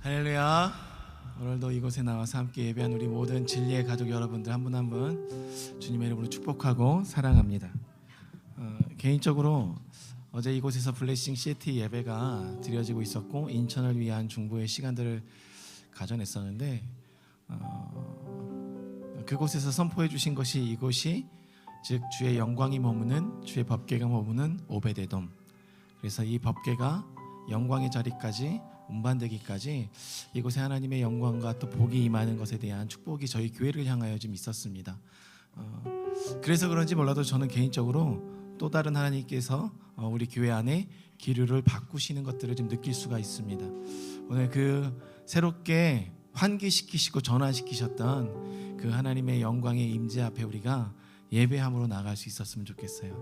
할렐루야. 오늘도 이곳에 나와서 함께 예배한 우리 모든 진리의 가족 여러분들 한 분 한 분 주님의 이름으로 축복하고 사랑합니다. 개인적으로 어제 이곳에서 블레싱 시티 예배가 드려지고 있었고 인천을 위한 중보의 시간들을 가져냈었는데 그곳에서 선포해 주신 것이 이곳이 즉 주의 영광이 머무는 주의 법궤가 머무는 오베데돔, 그래서 이 법궤가 영광의 자리까지 운반되기까지 이곳에 하나님의 영광과 또 복이 임하는 것에 대한 축복이 저희 교회를 향하여 좀 있었습니다. 그래서 그런지 몰라도 저는 개인적으로 또 다른 하나님께서 우리 교회 안에 기류를 바꾸시는 것들을 좀 느낄 수가 있습니다. 오늘 그 새롭게 환기시키시고 전환시키셨던 그 하나님의 영광의 임재 앞에 우리가 예배함으로 나갈 수 있었으면 좋겠어요.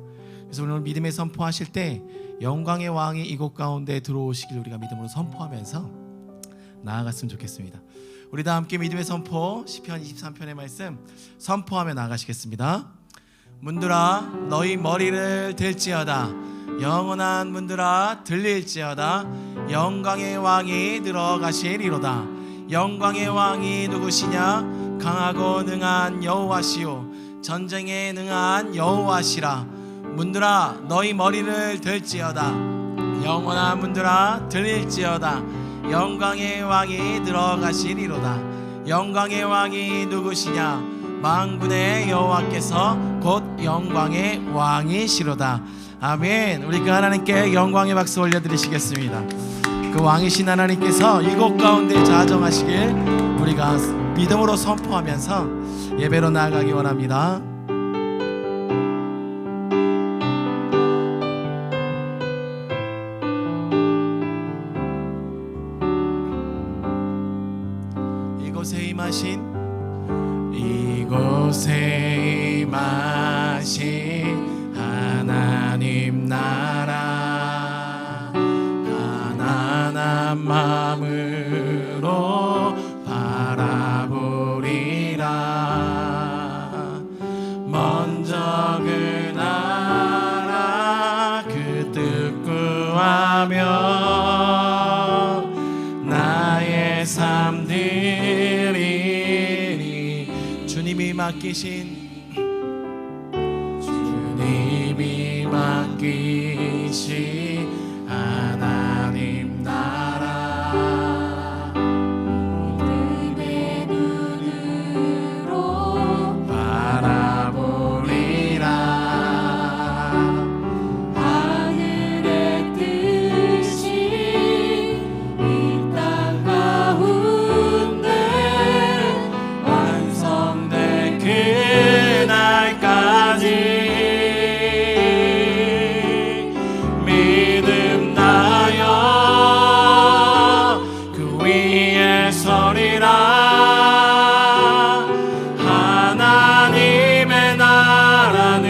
그래서 오늘 믿음의 선포하실 때 영광의 왕이 이곳 가운데 들어오시길 우리가 믿음으로 선포하면서 나아갔으면 좋겠습니다. 우리 다 함께 믿음의 선포 시편 23편의 말씀 선포하며 나아가시겠습니다. 문들아 너희 머리를 들지어다, 영원한 문들아 들릴지어다, 영광의 왕이 들어가시리로다. 영광의 왕이 누구시냐? 강하고 능한 여호와시요 전쟁에 능한 여호와시라. 문들아 너희 머리를 들지어다, 영원한 문들아 들릴지어다, 영광의 왕이 들어가시리로다. 영광의 왕이 누구시냐? 만군의 여호와께서 곧 영광의 왕이시로다. 아멘. 우리 그 하나님께 영광의 박수 올려드리시겠습니다. 그 왕이신 하나님께서 이곳 가운데 자정하시길 우리가 믿음으로 선포하면서 예배로 나아가기 원합니다. 이곳에 임하신 하나님 나라, 가난한 마음으로 바라보리라. 먼저 그 나라 그 뜻 구하며 나의 삶 드리니. 주님이 맡기신 하나님 나라, 믿음의 눈으로 바라보리라. 하늘의 뜻이 이 땅 가운데 완성될 그날까지 하나님의 나라는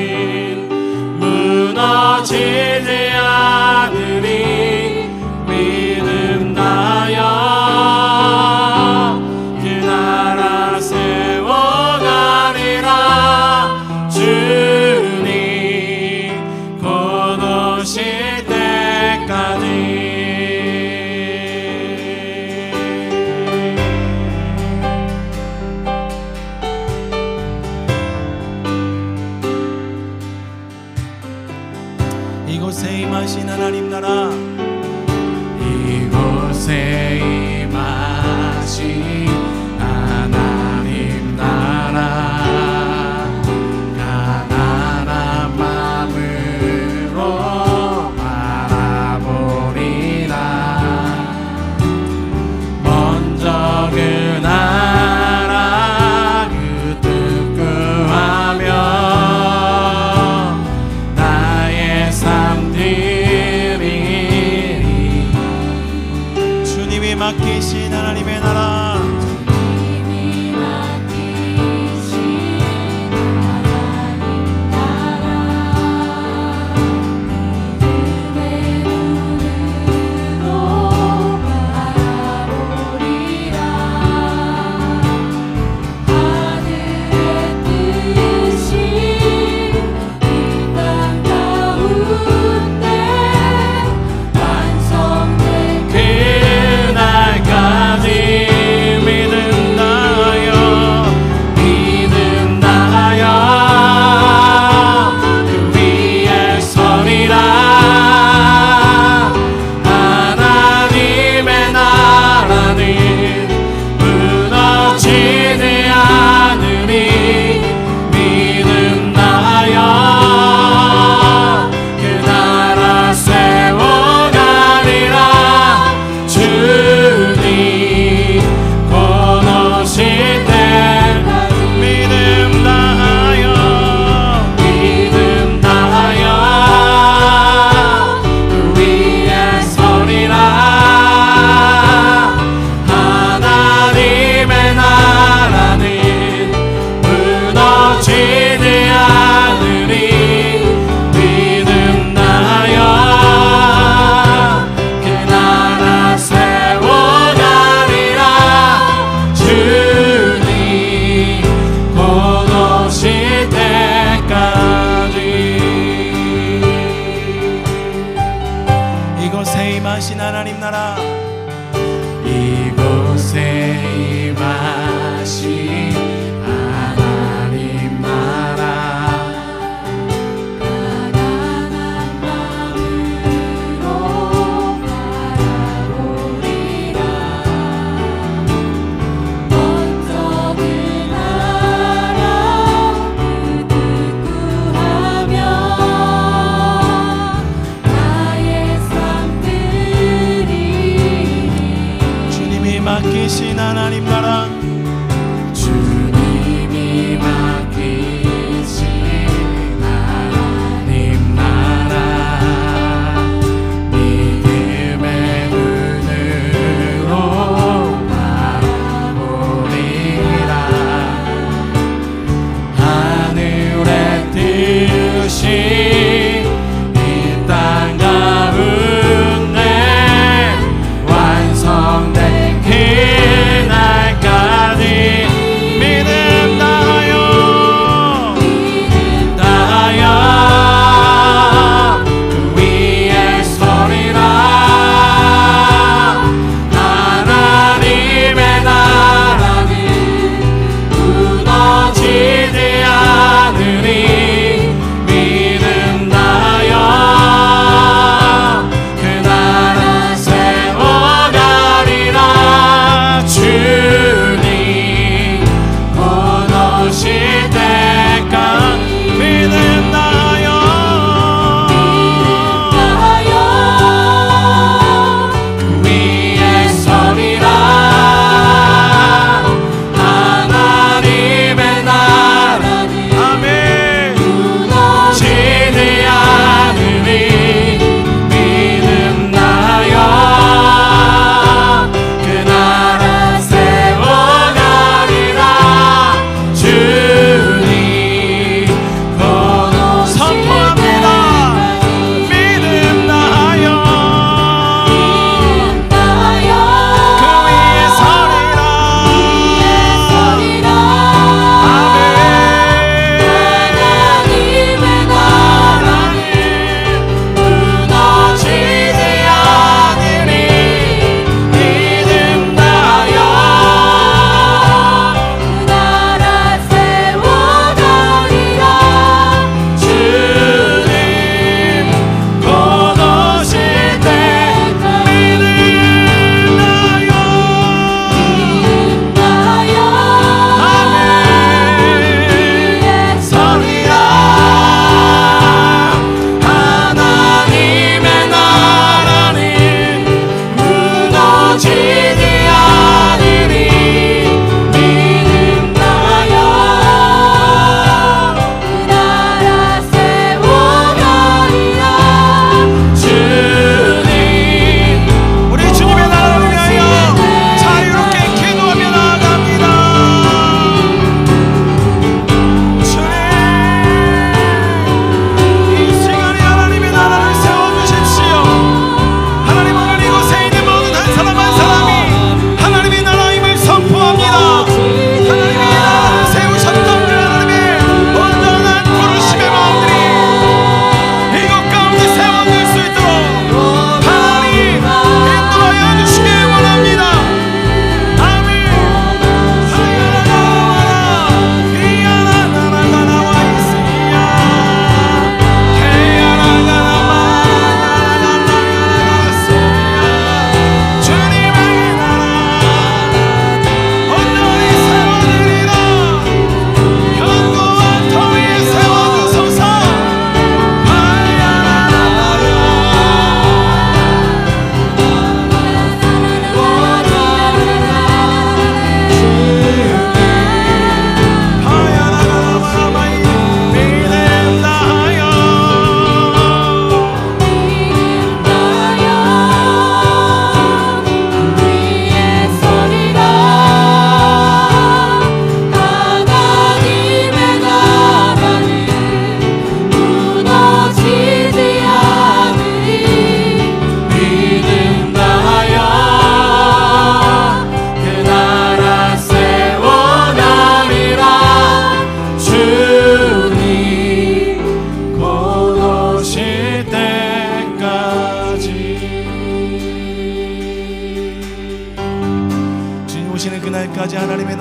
무너지지 않으리. 믿음 다여 그 나라 세워가리라. 주님 곧 오실 때까지. 이곳에 임하신 하나님 나라, 이곳에 임하신 하나님 나라, 가난한 마음으로 바라보리라. 먼저 그 나라 그 뜻 구하며 삶 드리니. 주님이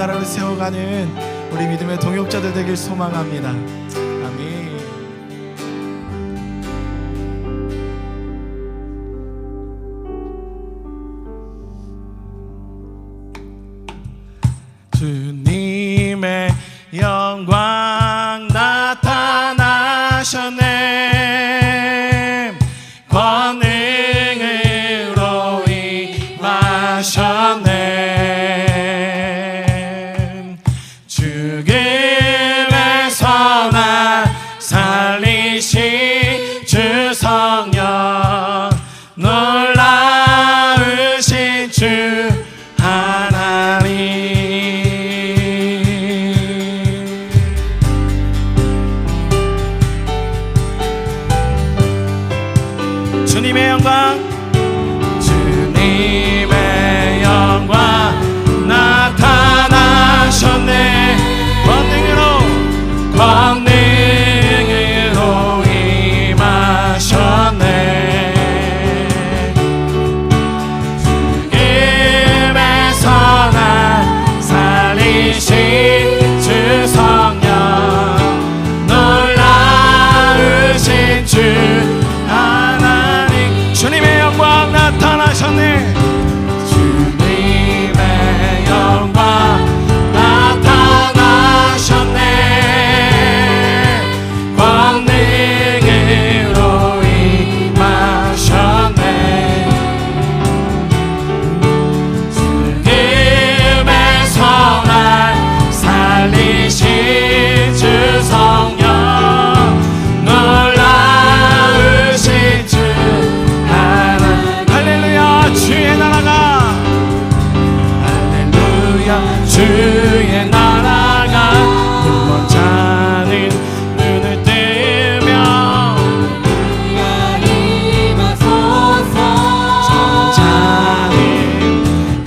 나라를 세워가는 우리 믿음의 동역자들 되길 소망합니다. 아멘. 주님의 영광 나타나셨네. 권능으로 임하셨네. 죽음에서 날 살리신 주 성령, 놀라우신 주 하나님. 주님의 영광, 주님의 영광 나타나셨네. 권능으로 임하셨네. 죽음에서 날 살리신 주 성령, 놀라우신 주 하나님. 주님의 영광 나타나셨네. 주님의 영광 나타나셨네. 권능으로 임하셨네. 죽음에서 날 살리신 주 성령, 놀라우신 주 하나님. 할렐루야. 주의 나라가, 할렐루야. 주의 나라가 물론 자는 눈을 뜨며 자는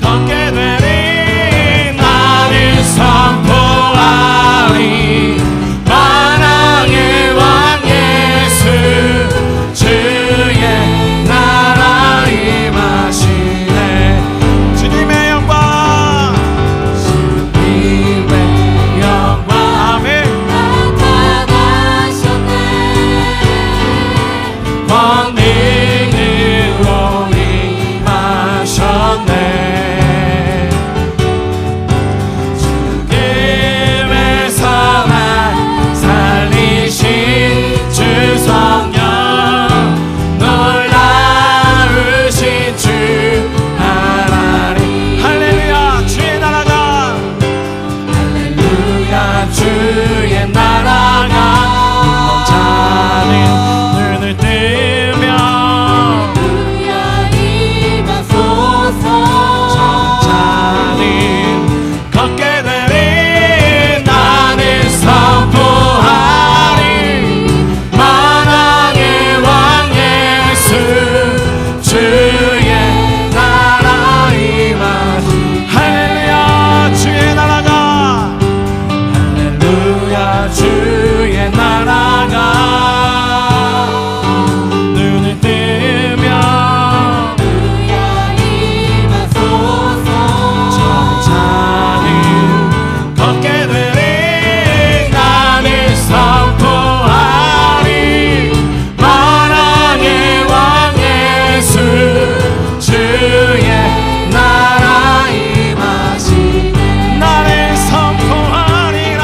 걷게 되리. 나는 선포하리. 만왕의 왕 예수, 주의 나라 임하시네. 주님의 영광, 주님의 영광, 아멘. 나타나셨네. 권능으로 임하셨네. 죽음에서 날 살리신 주 성령, 놀라우신 주 하나님. 할렐루야. 주의 나라가, 할렐루야. 주의 나라가 자는 눈을 뜨며 자는 걷게 되리. 나는 선포하리. 만왕의 왕 예수, 주의 나라 임하시. 할렐루야. 주의 나라가, 할렐루야. 주의 나라가 눈을 뜨며 자는 걷게 되리. 나는 선포하리. 만왕의 왕 예수, 주의 나라 임하시네. 나는 선포하리라.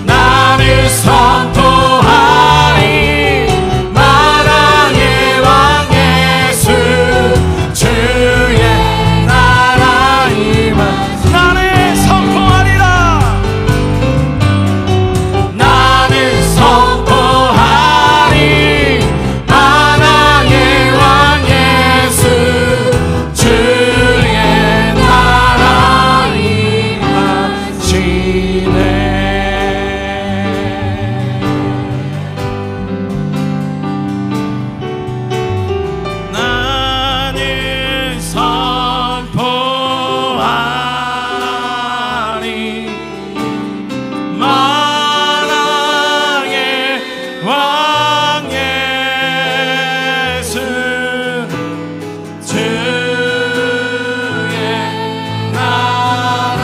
나는 선포하리. 만왕의 왕 예수, 주의 나라 임하시네. 나는 선포하리라. 나는 선포하리. 만왕의 왕 예수, 주의 나라 임하시네. 나는 선포하리. 만왕의 왕 예수, 주의 나라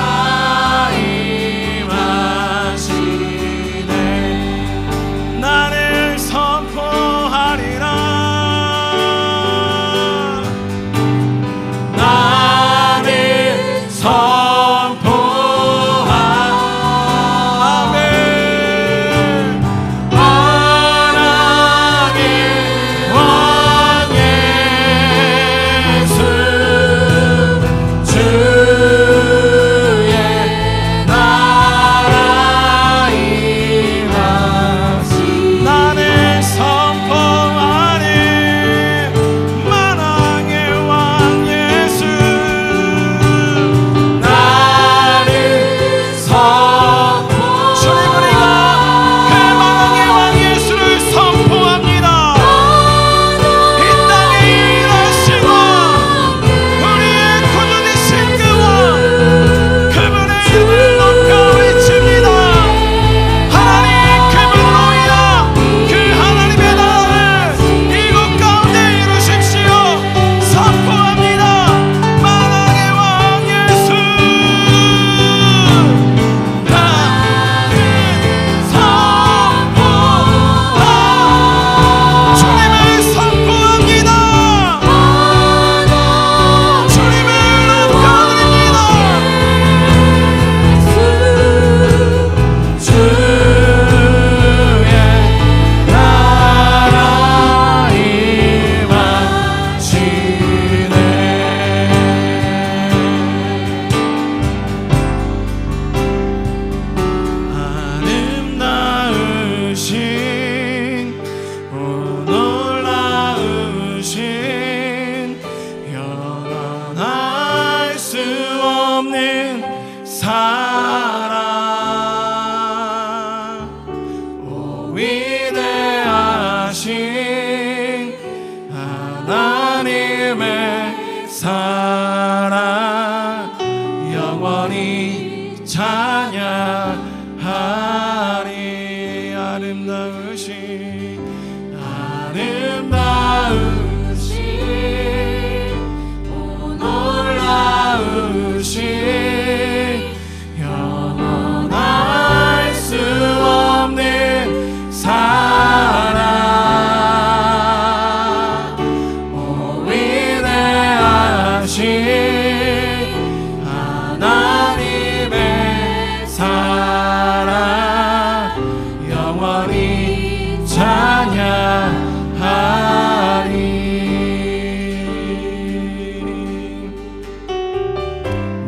찬양하리.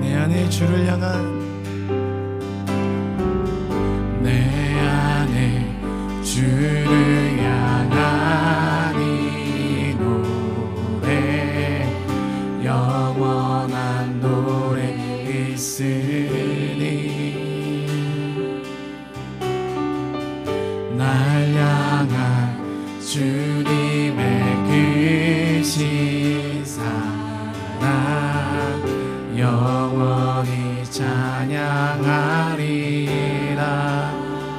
내 안에 주를 향한 주를 향한 이 노래 영원한 노래 있으니 날 향한 주님의 크신 사랑 영원히 찬양하리라.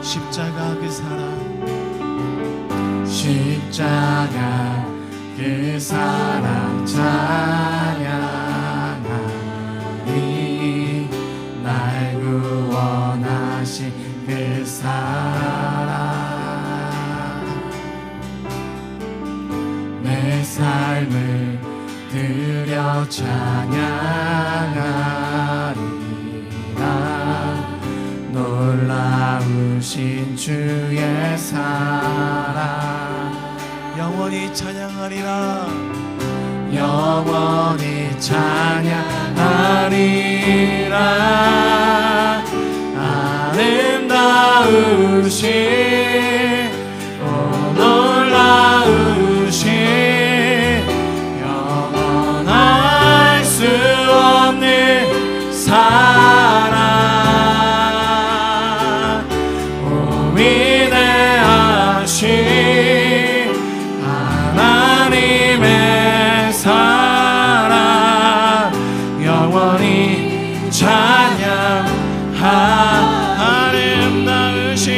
십자가 그 사랑 십자가 그 사랑 찬양하리. 날 구원하신 그 사랑 내 삶을 드려 찬양하리라. 놀라우신 주의 사랑 영원히 찬양하리라. 영원히 찬양하리라. 아름다우신 놀라우신 영원할 수 없는 사랑 오 위대하신 찬양 아름다우신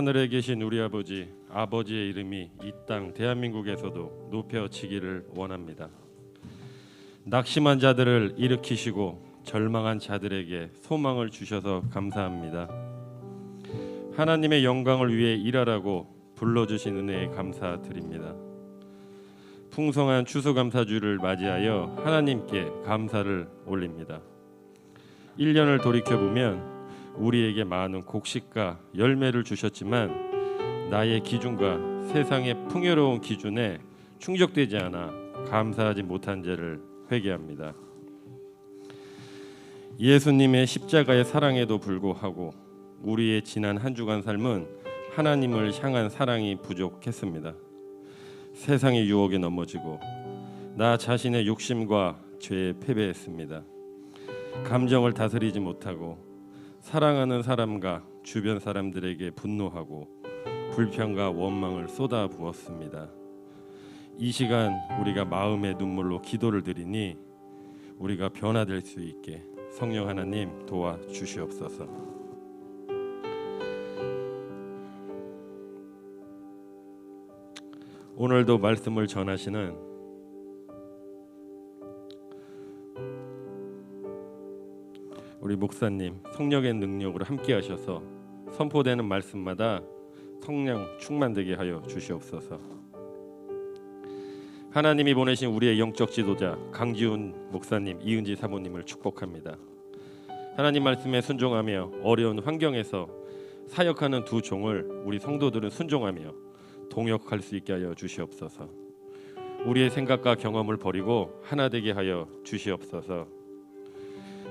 하늘에 계신 우리 아버지의 이름이 이 땅 대한민국에서도 높여지기를 원합니다. 낙심한 자들을 일으키시고 절망한 자들에게 소망을 주셔서 감사합니다. 하나님의 영광을 위해 일하라고 불러주신 은혜에 감사드립니다. 풍성한 추수감사주를 맞이하여 하나님께 감사를 올립니다. 1년을 돌이켜보면 우리에게 많은 곡식과 열매를 주셨지만 나의 기준과 세상의 풍요로운 기준에 충족되지 않아 감사하지 못한 죄를 회개합니다. 예수님의 십자가의 사랑에도 불구하고 우리의 지난 한 주간 삶은 하나님을 향한 사랑이 부족했습니다. 세상의 유혹에 넘어지고 나 자신의 욕심과 죄에 패배했습니다. 감정을 다스리지 못하고 사랑하는 사람과 주변 사람들에게 분노하고 불평과 원망을 쏟아부었습니다. 이 시간 우리가 마음의 눈물로 기도를 드리니 우리가 변화될 수 있게 성령 하나님 도와주시옵소서. 오늘도 말씀을 전하시는 우리 목사님 성령의 능력으로 함께 하셔서 선포되는 말씀마다 성령 충만되게 하여 주시옵소서. 하나님이 보내신 우리의 영적 지도자 강지훈 목사님, 이은지 사모님을 축복합니다. 하나님 말씀에 순종하며 어려운 환경에서 사역하는 두 종을 우리 성도들은 순종하며 동역할 수 있게 하여 주시옵소서. 우리의 생각과 경험을 버리고 하나 되게 하여 주시옵소서.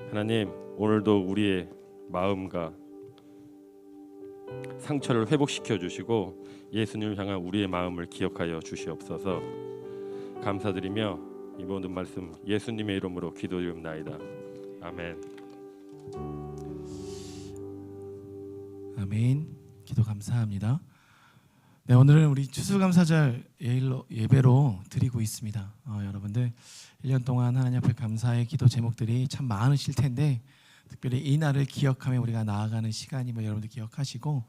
하나님, 오늘도 우리의 마음과 상처를 회복시켜 주시고 예수님을 향한 우리의 마음을 기억하여 주시옵소서. 감사드리며 이 모든 말씀 예수님의 이름으로 기도드립나이다. 아멘. 아멘. 기도 감사합니다. 네, 오늘은 우리 추수감사절 예배로 드리고 있습니다. 여러분들 1년 동안 하나님 앞에 감사의 기도 제목들이 참 많으실 텐데 특별히 이 날을 기억하며 우리가 나아가는 시간임을 여러분들 기억하시고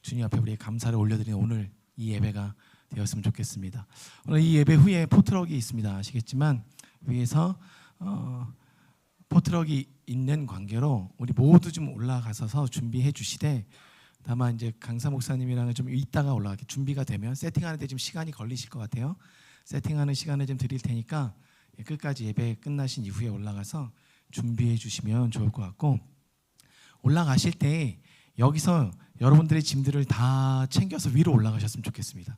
주님 앞에 우리의 감사를 올려드리는 오늘 이 예배가 되었으면 좋겠습니다. 오늘 이 예배 후에 포트럭이 있습니다. 아시겠지만 위에서 포트럭이 있는 관계로 우리 모두 좀 올라가서 준비해 주시되, 다만 이제 강사 목사님이랑은 좀 이따가 올라가게 준비가 되면 세팅하는데 좀 시간이 걸리실 것 같아요. 세팅하는 시간을 좀 드릴 테니까 끝까지 예배 끝나신 이후에 올라가서 준비해 주시면 좋을 것 같고, 올라가실 때 여기서 여러분들의 짐들을 다 챙겨서 위로 올라가셨으면 좋겠습니다.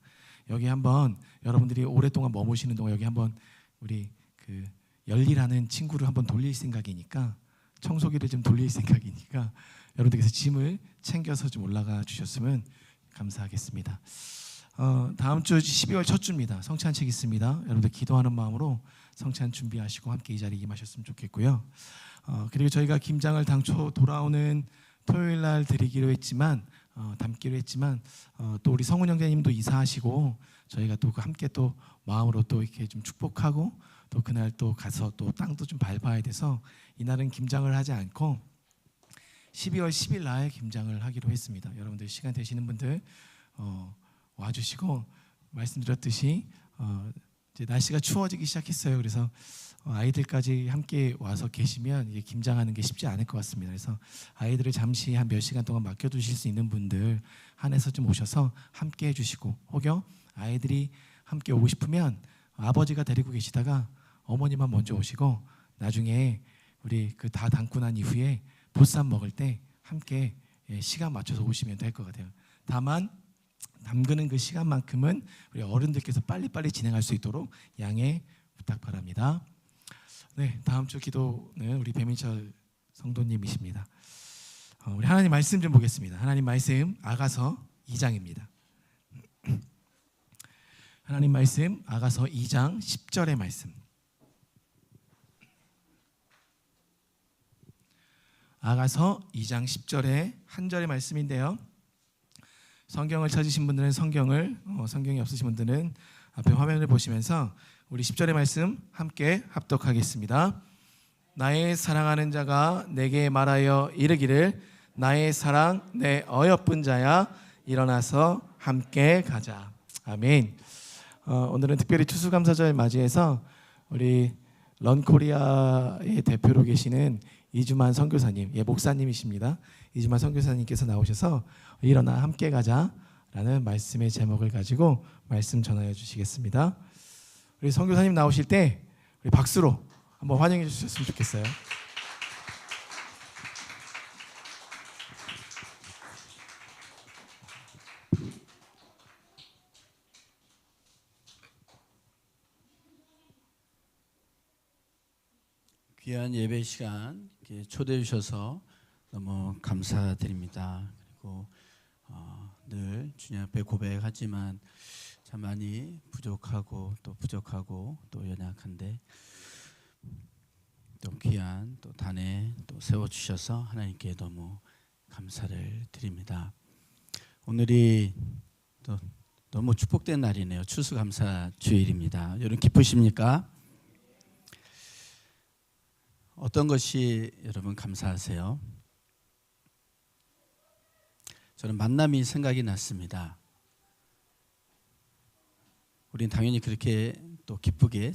여기 한번 여러분들이 오랫동안 머무시는 동안 여기 한번 우리 그 열리라는 친구를 한번 돌릴 생각이니까, 청소기를 좀 돌릴 생각이니까 여러분들께서 짐을 챙겨서 좀 올라가 주셨으면 감사하겠습니다. 다음 주 12월 첫 주입니다. 성찬식 있습니다. 여러분들 기도하는 마음으로 성찬 준비하시고 함께 이 자리에 임하셨으면 좋겠고요. 그리고 저희가 김장을 당초 돌아오는 토요일 날 드리기로 했지만 담기로 했지만 또 우리 성훈 형제님도 이사하시고 저희가 또 함께 또 마음으로 또 이렇게 좀 축복하고 또 그날 또 가서 또 땅도 좀 밟아야 돼서 이날은 김장을 하지 않고 12월 10일 날 김장을 하기로 했습니다. 여러분들 시간 되시는 분들 와주시고, 말씀드렸듯이 이제 날씨가 추워지기 시작했어요. 그래서 아이들까지 함께 와서 계시면 이제 김장하는 게 쉽지 않을 것 같습니다. 그래서 아이들을 잠시 한 몇 시간 동안 맡겨두실 수 있는 분들 한해서 좀 오셔서 함께 해주시고, 혹여 아이들이 함께 오고 싶으면 아버지가 데리고 계시다가 어머니만 먼저 오시고 나중에 우리 그 다 담고 난 이후에 보쌈 먹을 때 함께 시간 맞춰서 오시면 될 것 같아요. 다만 담그는 그 시간만큼은 우리 어른들께서 빨리빨리 진행할 수 있도록 양해 부탁 바랍니다. 네, 다음 주 기도는 우리 배민철 성도님이십니다. 우리 하나님 말씀 좀 보겠습니다. 하나님 말씀 아가서 2장입니다. 하나님 말씀 아가서 2장 10절의 말씀. 아가서 2장 10절의 한 절의 말씀인데요. 성경을 찾으신 분들은 성경이 없으신 분들은 앞에 화면을 보시면서 우리 10절의 말씀 함께 합독하겠습니다. 나의 사랑하는 자가 내게 말하여 이르기를 나의 사랑 내 어여쁜 자야 일어나서 함께 가자. 아멘. 오늘은 특별히 추수감사절 맞이해서 우리 런코리아의 대표로 계시는 이주만 선교사님, 목사님이십니다. 이주만 선교사님께서 나오셔서 일어나 함께 가자라는 말씀의 제목을 가지고 말씀 전하여 주시겠습니다. 우리 선교사님 나오실 때 우리 박수로 한번 환영해 주셨으면 좋겠어요. 귀한 예배 시간 초대해 주셔서 너무 감사드립니다. 그리고 늘 주님 앞에 고백하지만 참 많이 부족하고 또 연약한데 또 귀한 또 단에 또 세워 주셔서 하나님께 너무 감사를 드립니다. 오늘이 또 너무 축복된 날이네요. 추수감사 주일입니다. 여러분 기쁘십니까? 어떤 것이 여러분 감사하세요? 저는 만남이 생각이 났습니다. 우린 당연히 그렇게 또 기쁘게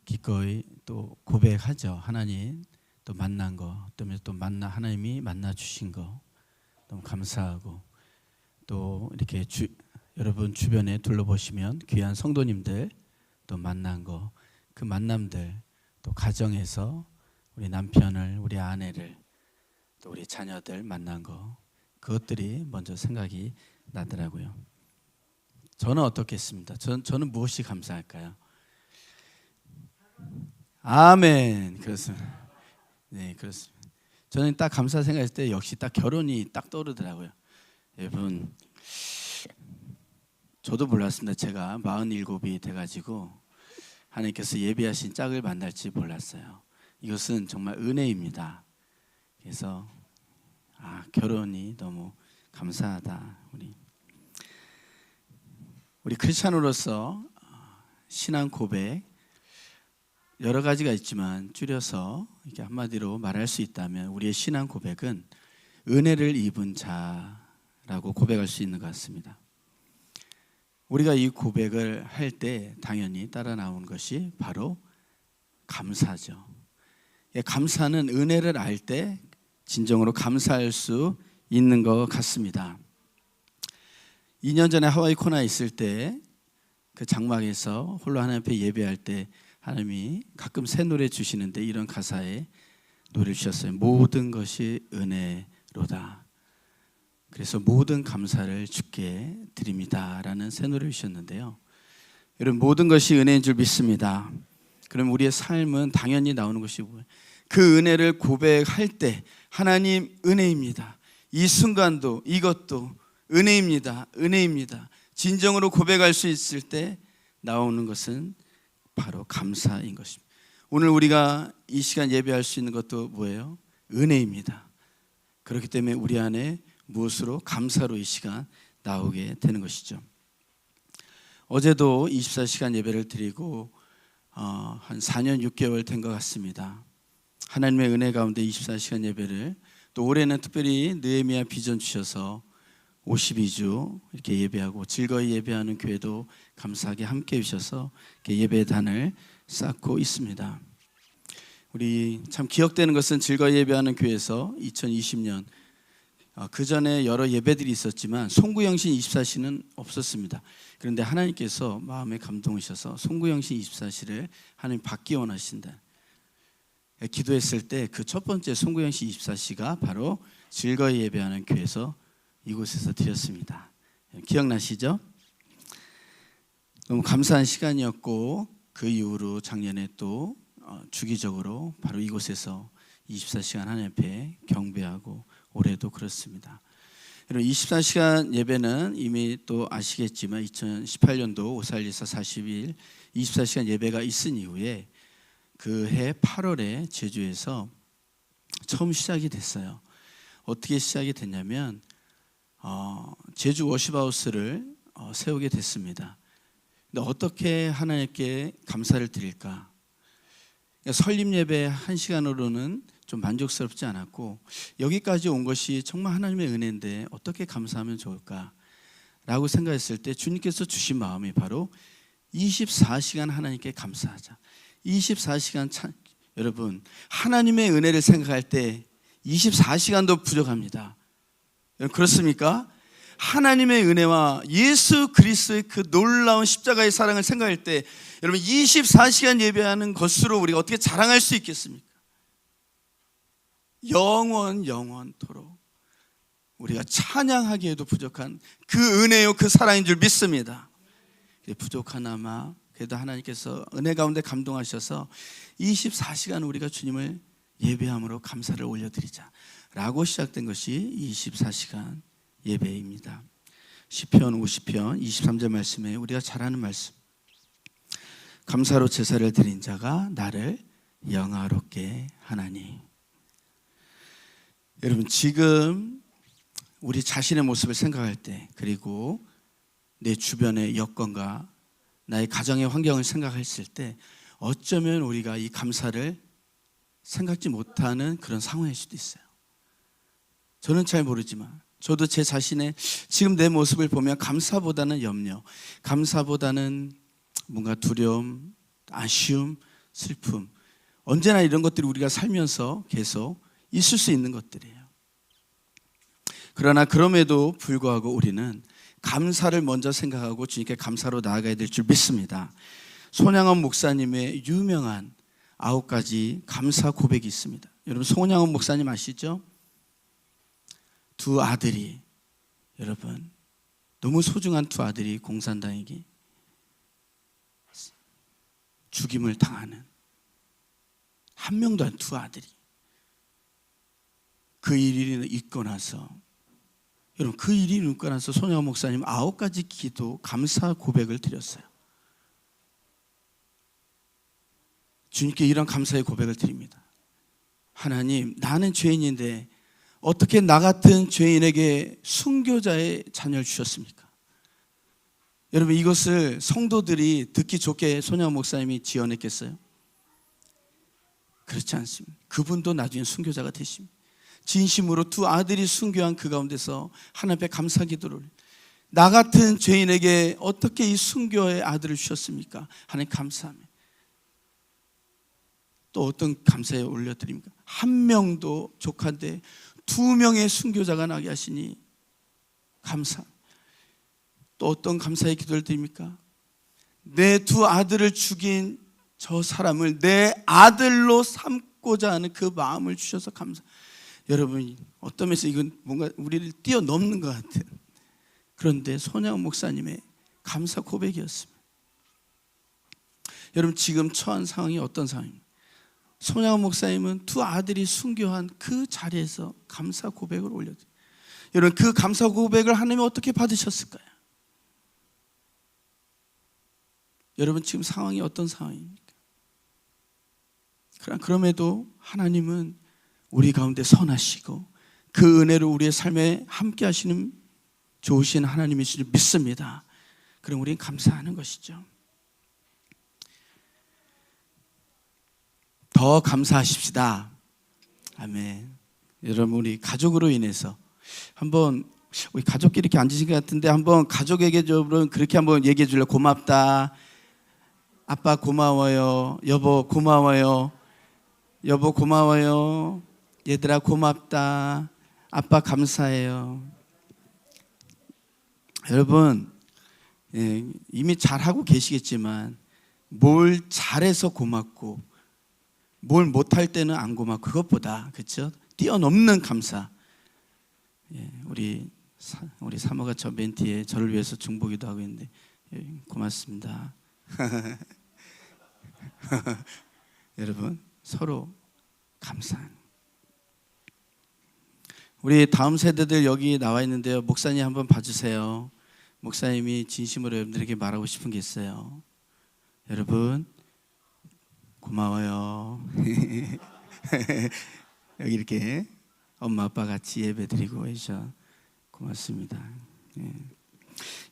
기꺼이 또 고백하죠. 하나님 또 만난 거, 또 하나님이 만나 주신 거 너무 감사하고, 또 이렇게 여러분 주변에 둘러보시면 귀한 성도님들 또 만난 거, 그 만남들 또 가정에서 우리 남편을, 우리 아내를, 또 우리 자녀들 만난 거, 그것들이 먼저 생각이 나더라고요. 저는 어떻겠습니까? 저는 무엇이 감사할까요? 아멘. 그렇습니다. 네, 그렇습니다. 저는 딱 감사 생각했을 때 역시 딱 결혼이 딱 떠오르더라고요. 여러분, 저도 몰랐습니다. 제가 47이 돼가지고 하나님께서 예비하신 짝을 만날지 몰랐어요. 이것은 정말 은혜입니다. 그래서 결혼이 너무 감사하다. 우리 크리스찬으로서 신앙 고백 여러 가지가 있지만 줄여서 이렇게 한마디로 말할 수 있다면 우리의 신앙 고백은 은혜를 입은 자라고 고백할 수 있는 것 같습니다. 우리가 이 고백을 할 때 당연히 따라 나온 것이 바로 감사죠. 감사는 은혜를 알 때 진정으로 감사할 수 있는 것 같습니다. 2년 전에 하와이 코나에 있을 때 그 장막에서 홀로 하나님 앞에 예배할 때 하나님이 가끔 새 노래 주시는데 이런 가사에 노래를 주셨어요. 모든 것이 은혜로다. 그래서 모든 감사를 주께 드립니다 라는 새 노래를 주셨는데요. 여러분, 모든 것이 은혜인 줄 믿습니다. 그럼 우리의 삶은 당연히 나오는 것이 뭐예요? 그 은혜를 고백할 때 하나님 은혜입니다. 이 순간도 이것도 은혜입니다. 은혜입니다. 진정으로 고백할 수 있을 때 나오는 것은 바로 감사인 것입니다. 오늘 우리가 이 시간 예배할 수 있는 것도 뭐예요? 은혜입니다. 그렇기 때문에 우리 안에 무엇으로? 감사로 이 시간 나오게 되는 것이죠. 어제도 24시간 예배를 드리고 한 4년 6개월 된 것 같습니다. 하나님의 은혜 가운데 24시간 예배를, 또 올해는 특별히 느헤미야 비전 주셔서 52주 이렇게 예배하고 즐거이 예배하는 교회도 감사하게 함께 해주셔서 이렇게 예배단을 쌓고 있습니다. 우리 참 기억되는 것은 즐거이 예배하는 교회에서 2020년 그 전에 여러 예배들이 있었지만 송구영신 24시는 없었습니다. 그런데 하나님께서 마음에 감동하셔서 송구영신 24시를 하나님 받기 원하신다. 기도했을 때 그 첫 번째 송구영신 24시가 바로 즐거이 예배하는 교회에서 이곳에서 드렸습니다. 기억나시죠? 너무 감사한 시간이었고, 그 이후로 작년에 또 주기적으로 바로 이곳에서 24시간 하나님 앞에 경배하고, 올해도 그렇습니다. 여러분, 24시간 예배는 이미 또 아시겠지만 2018년도 542사 40일 24시간 예배가 있은 이후에 그 해 8월에 제주에서 처음 시작이 됐어요. 어떻게 시작이 됐냐면 제주 워십하우스를 세우게 됐습니다. 근데 어떻게 하나님께 감사를 드릴까? 설립 예배 1시간으로는 좀 만족스럽지 않았고, 여기까지 온 것이 정말 하나님의 은혜인데 어떻게 감사하면 좋을까? 라고 생각했을 때 주님께서 주신 마음이 바로 24시간 하나님께 감사하자. 24시간 여러분, 하나님의 은혜를 생각할 때 24시간도 부족합니다. 그렇습니까? 하나님의 은혜와 예수 그리스도의 그 놀라운 십자가의 사랑을 생각할 때 여러분 24시간 예배하는 것으로 우리가 어떻게 자랑할 수 있겠습니까? 영원토록 우리가 찬양하기에도 부족한 그 은혜요 그 사랑인 줄 믿습니다. 부족하나마 그래도 하나님께서 은혜 가운데 감동하셔서 24시간 우리가 주님을 예배함으로 감사를 올려드리자 라고 시작된 것이 24시간 예배입니다. 시편 50편 23절 말씀에 우리가 잘 아는 말씀, 감사로 제사를 드린 자가 나를 영화롭게 하나니. 여러분, 지금 우리 자신의 모습을 생각할 때, 그리고 내 주변의 여건과 나의 가정의 환경을 생각했을 때 어쩌면 우리가 이 감사를 생각지 못하는 그런 상황일 수도 있어요. 저는 잘 모르지만 저도 제 자신의 지금 내 모습을 보면 감사보다는 염려, 감사보다는 뭔가 두려움, 아쉬움, 슬픔, 언제나 이런 것들이 우리가 살면서 계속 있을 수 있는 것들이에요. 그러나 그럼에도 불구하고 우리는 감사를 먼저 생각하고 주님께 감사로 나아가야 될 줄 믿습니다. 손양원 목사님의 유명한 9가지 감사 고백이 있습니다. 여러분, 손양원 목사님 아시죠? 두 아들이, 여러분 너무 소중한 두 아들이 공산당에게 죽임을 당하는, 한 명도 안 두 아들이 그 일이 있고 나서, 여러분 그 일이 있고 나서 손양원 목사님 9가지 기도 감사 고백을 드렸어요. 주님께 이런 감사의 고백을 드립니다. 하나님, 나는 죄인인데 어떻게 나 같은 죄인에게 순교자의 자녀를 주셨습니까? 여러분, 이것을 성도들이 듣기 좋게 손양원 목사님이 지어냈겠어요? 그렇지 않습니다. 그분도 나중에 순교자가 되십니다. 진심으로 두 아들이 순교한 그 가운데서 하나님 앞에 감사 기도를, 나 같은 죄인에게 어떻게 이 순교의 아들을 주셨습니까? 하나님 감사합니다. 또 어떤 감사에 올려드립니까? 한 명도 족한데 2명의 순교자가 나게 하시니 감사. 또 어떤 감사의 기도를 드립니까? 내 두 아들을 죽인 저 사람을 내 아들로 삼고자 하는 그 마음을 주셔서 감사. 여러분, 어떤 면에서 이건 뭔가 우리를 뛰어넘는 것 같은, 그런데 손양원 목사님의 감사 고백이었습니다. 여러분, 지금 처한 상황이 어떤 상황입니까? 손양원 목사님은 두 아들이 순교한 그 자리에서 감사 고백을 올려드려요. 여러분, 그 감사 고백을 하나님이 어떻게 받으셨을까요? 여러분, 지금 상황이 어떤 상황입니까? 그럼에도 하나님은 우리 가운데 선하시고 그 은혜로 우리의 삶에 함께 하시는 좋으신 하나님이신 줄 믿습니다. 그럼 우리는 감사하는 것이죠. 더 감사하십시다. 아멘. 여러분, 우리 가족으로 인해서 한번, 우리 가족끼리 이렇게 앉으신 것 같은데 한번 가족에게 좀 그렇게 한번 얘기해 줄래요? 고맙다. 아빠 고마워요. 여보 고마워요. 여보 고마워요. 얘들아 고맙다. 아빠 감사해요. 여러분, 이미 잘하고 계시겠지만 뭘 잘해서 고맙고 뭘 못할 때는 안 고맙고, 그것보다, 그렇죠? 뛰어넘는 감사. 우리 사모가 저 맨 뒤에 저를 위해서 중보기도 하고 있는데, 고맙습니다. 여러분, 서로 감사한. 우리 다음 세대들 여기 나와 있는데요. 목사님 한번 봐주세요. 목사님이 진심으로 여러분들에게 말하고 싶은 게 있어요. 여러분 고마워요. 여기 이렇게 엄마 아빠 같이 예배드리고 계셔. 고맙습니다.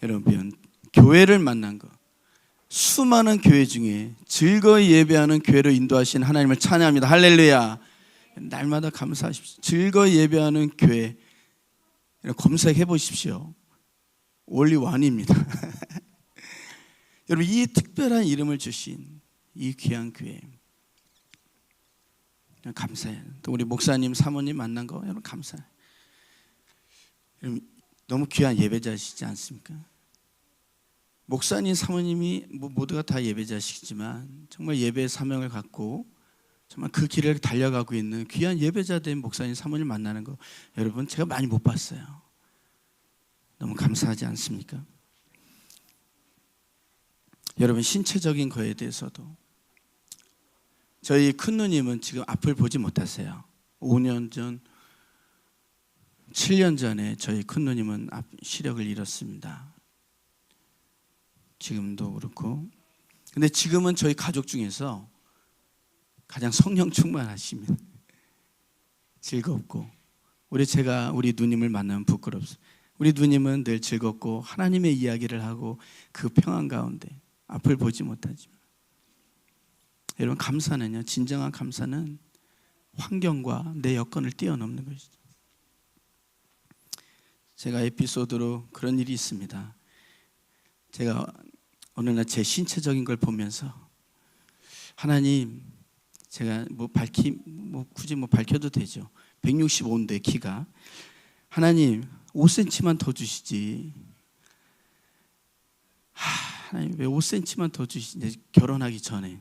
여러분, 교회를 만난 거, 수많은 교회 중에 즐거이 예배하는 교회로 인도하신 하나님을 찬양합니다. 할렐루야. 날마다 감사하십시오. 즐거이 예배하는 교회 검색해 보십시오. only one입니다. 여러분, 이 특별한 이름을 주신 이 귀한 교회 감사해요. 또 우리 목사님, 사모님 만난 거 여러분 감사해요. 여러분, 너무 귀한 예배자시지 않습니까? 목사님, 사모님이 모두가 다 예배자시지만 정말 예배의 사명을 갖고 정말 그 길을 달려가고 있는 귀한 예배자 된 목사님, 사모님 만나는 거 여러분 제가 많이 못 봤어요. 너무 감사하지 않습니까? 여러분, 신체적인 거에 대해서도 저희 큰 누님은 지금 앞을 보지 못하세요. 5년 전, 7년 전에 저희 큰 누님은 시력을 잃었습니다. 지금도 그렇고. 근데 지금은 저희 가족 중에서 가장 성령 충만하십니다. 즐겁고. 우리 누님을 만나면 부끄럽습니다. 우리 누님은 늘 즐겁고 하나님의 이야기를 하고 그 평안 가운데 앞을 보지 못하지만, 여러분, 감사는요, 진정한 감사는 환경과 내 여건을 뛰어넘는 것이죠. 제가 에피소드로 그런 일이 있습니다. 제가 어느 날 제 신체적인 걸 보면서 하나님, 제가 굳이 밝혀도 되죠. 165인데 키가, 하나님 5cm만 더 주시지. 하나님 왜 5cm만 더 주시지? 결혼하기 전에.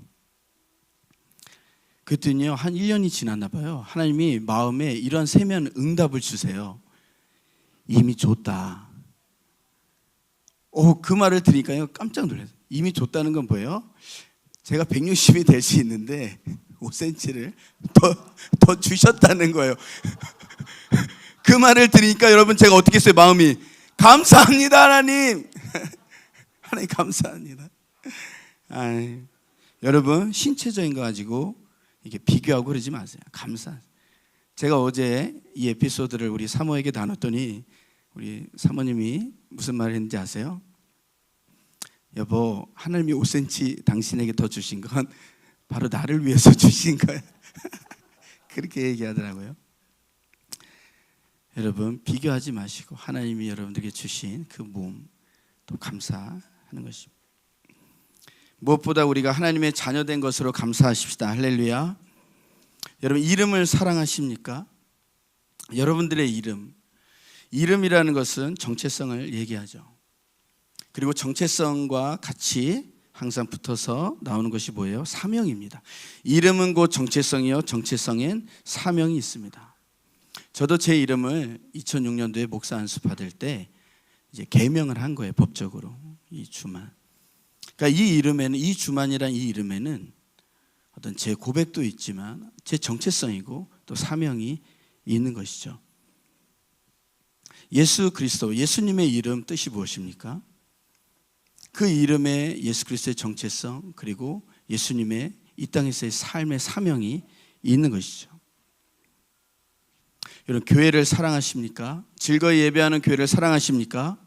그랬더니요, 한 1년이 지났나 봐요. 하나님이 마음에 이런 세면 응답을 주세요. 이미 줬다. 그 말을 들으니까요, 깜짝 놀랐어요. 이미 줬다는 건 뭐예요? 제가 160이 될 수 있는데 5cm를 더 주셨다는 거예요. 그 말을 들으니까 여러분, 제가 어떻게 했어요? 마음이 감사합니다, 하나님. 하나님 감사합니다. 여러분, 신체적인 거 가지고 이게 비교하고 그러지 마세요. 감사. 제가 어제 이 에피소드를 우리 사모에게 나눴더니 우리 사모님이 무슨 말을 했는지 아세요? 여보, 하나님이 5cm 당신에게 더 주신 건 바로 나를 위해서 주신 거야. 그렇게 얘기하더라고요. 여러분, 비교하지 마시고 하나님이 여러분들에게 주신 그 몸 또 감사하는 것입니다. 무엇보다 우리가 하나님의 자녀된 것으로 감사하십시다. 할렐루야. 여러분, 이름을 사랑하십니까? 여러분들의 이름이라는 것은 정체성을 얘기하죠. 그리고 정체성과 같이 항상 붙어서 나오는 것이 뭐예요? 사명입니다. 이름은 곧 정체성이요, 정체성엔 사명이 있습니다. 저도 제 이름을 2006년도에 목사 안수 받을 때 이제 개명을 한 거예요, 법적으로. 이 주만. 그러니까 이 이름에는, 이 주만이란 이 이름에는 어떤 제 고백도 있지만 제 정체성이고 또 사명이 있는 것이죠. 예수 그리스도, 예수님의 이름 뜻이 무엇입니까? 그 이름에 예수 그리스도의 정체성, 그리고 예수님의 이 땅에서의 삶의 사명이 있는 것이죠. 여러분, 교회를 사랑하십니까? 즐거이 예배하는 교회를 사랑하십니까?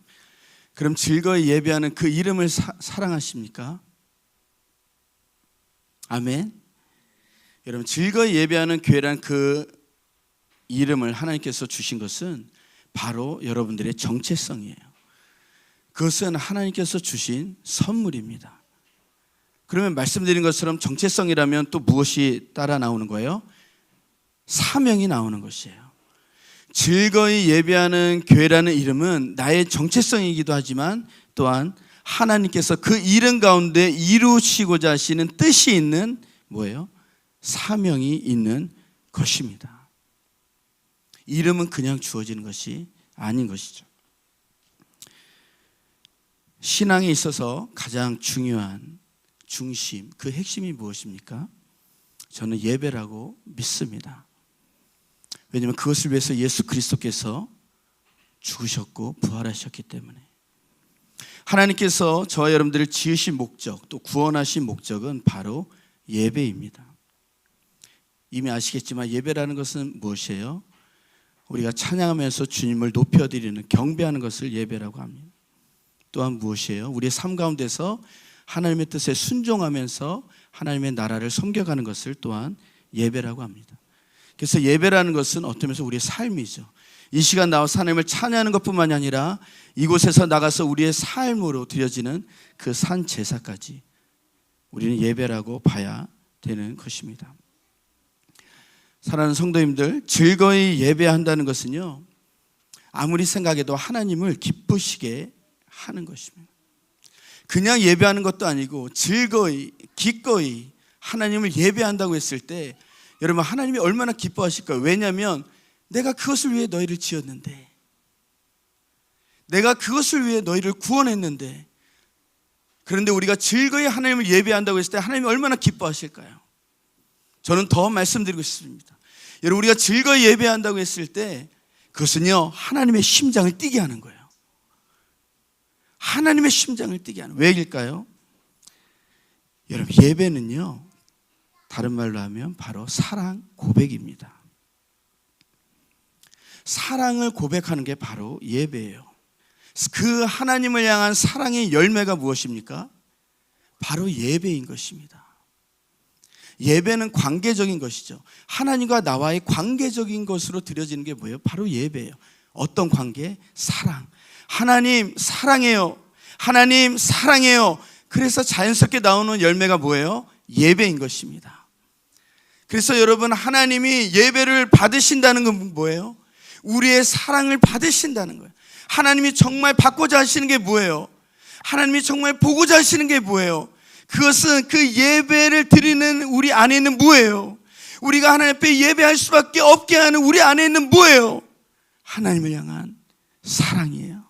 그럼 즐거이 예배하는 그 이름을 사랑하십니까? 아멘. 여러분, 즐거이 예배하는 교회란 그 이름을 하나님께서 주신 것은 바로 여러분들의 정체성이에요. 그것은 하나님께서 주신 선물입니다. 그러면 말씀드린 것처럼 정체성이라면 또 무엇이 따라 나오는 거예요? 사명이 나오는 것이에요. 즐거이 예배하는 교회라는 이름은 나의 정체성이기도 하지만 또한 하나님께서 그 이름 가운데 이루시고자 하시는 뜻이 있는 뭐예요? 사명이 있는 것입니다. 이름은 그냥 주어지는 것이 아닌 것이죠. 신앙에 있어서 가장 중요한 중심, 그 핵심이 무엇입니까? 저는 예배라고 믿습니다. 왜냐하면 그것을 위해서 예수 그리스도께서 죽으셨고 부활하셨기 때문에. 하나님께서 저와 여러분들을 지으신 목적, 또 구원하신 목적은 바로 예배입니다. 이미 아시겠지만 예배라는 것은 무엇이에요? 우리가 찬양하면서 주님을 높여드리는, 경배하는 것을 예배라고 합니다. 또한 무엇이에요? 우리의 삶 가운데서 하나님의 뜻에 순종하면서 하나님의 나라를 섬겨가는 것을 또한 예배라고 합니다. 그래서 예배라는 것은 어떤 면에서 우리의 삶이죠. 이 시간 나와서 하나님을 찬양하는 것뿐만이 아니라 이곳에서 나가서 우리의 삶으로 드려지는 그 산 제사까지 우리는 예배라고 봐야 되는 것입니다. 사랑하는 성도님들, 즐거이 예배한다는 것은요, 아무리 생각해도 하나님을 기쁘시게 하는 것입니다. 그냥 예배하는 것도 아니고 즐거이 기꺼이 하나님을 예배한다고 했을 때 여러분, 하나님이 얼마나 기뻐하실까요? 왜냐하면 내가 그것을 위해 너희를 지었는데, 내가 그것을 위해 너희를 구원했는데, 그런데 우리가 즐거이 하나님을 예배한다고 했을 때 하나님이 얼마나 기뻐하실까요? 저는 더 말씀드리고 싶습니다. 여러분, 우리가 즐거이 예배한다고 했을 때 그것은요, 하나님의 심장을 뛰게 하는 거예요. 하나님의 심장을 뛰게 하는. 왜일까요? 여러분, 예배는요, 다른 말로 하면 바로 사랑 고백입니다. 사랑을 고백하는 게 바로 예배예요. 그 하나님을 향한 사랑의 열매가 무엇입니까? 바로 예배인 것입니다. 예배는 관계적인 것이죠. 하나님과 나와의 관계적인 것으로 드려지는 게 뭐예요? 바로 예배예요. 어떤 관계? 사랑. 하나님 사랑해요. 하나님 사랑해요. 그래서 자연스럽게 나오는 열매가 뭐예요? 예배인 것입니다. 그래서 여러분, 하나님이 예배를 받으신다는 건 뭐예요? 우리의 사랑을 받으신다는 거예요. 하나님이 정말 받고자 하시는 게 뭐예요? 하나님이 정말 보고자 하시는 게 뭐예요? 그것은 그 예배를 드리는 우리 안에 있는 뭐예요? 우리가 하나님 앞에 예배할 수밖에 없게 하는 우리 안에 있는 뭐예요? 하나님을 향한 사랑이에요.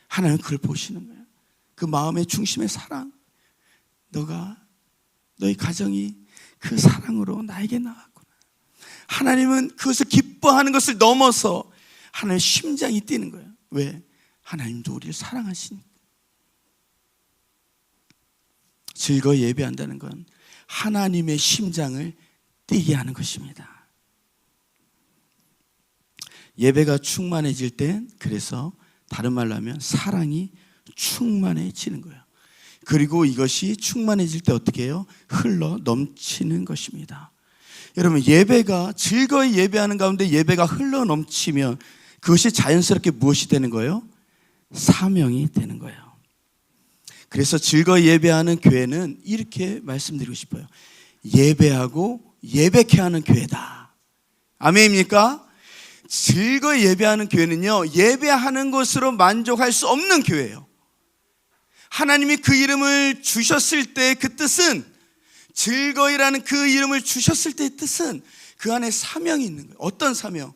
하나님은 그걸 보시는 거예요. 그 마음의 중심의 사랑. 너희 가정이 그 사랑으로 나에게 나왔구나. 하나님은 그것을 기뻐하는 것을 넘어서 하나님의 심장이 뛰는 거예요. 왜? 하나님도 우리를 사랑하시니까. 즐거이 예배한다는 건 하나님의 심장을 뛰게 하는 것입니다. 예배가 충만해질 땐, 그래서 다른 말로 하면 사랑이 충만해지는 거예요. 그리고 이것이 충만해질 때 어떻게 해요? 흘러 넘치는 것입니다. 여러분, 예배가 즐거이 예배하는 가운데 예배가 흘러 넘치면 그것이 자연스럽게 무엇이 되는 거예요? 사명이 되는 거예요. 그래서 즐거이 예배하는 교회는 이렇게 말씀드리고 싶어요. 예배하고 예배케 하는 교회다. 아멘입니까? 즐거이 예배하는 교회는요, 예배하는 것으로 만족할 수 없는 교회예요. 하나님이 그 이름을 주셨을 때 그 뜻은, 즐거이라는 그 이름을 주셨을 때의 뜻은 그 안에 사명이 있는 거예요. 어떤 사명?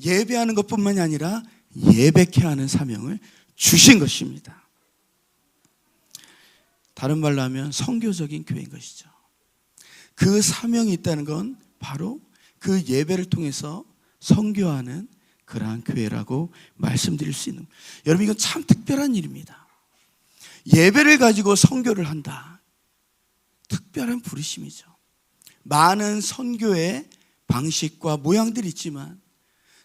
예배하는 것뿐만이 아니라 예배케 하는 사명을 주신 것입니다. 다른 말로 하면 선교적인 교회인 것이죠. 그 사명이 있다는 건 바로 그 예배를 통해서 선교하는 그러한 교회라고 말씀드릴 수 있는 거예요. 여러분, 이건 참 특별한 일입니다. 예배를 가지고 선교를 한다. 특별한 부르심이죠. 많은 선교의 방식과 모양들이 있지만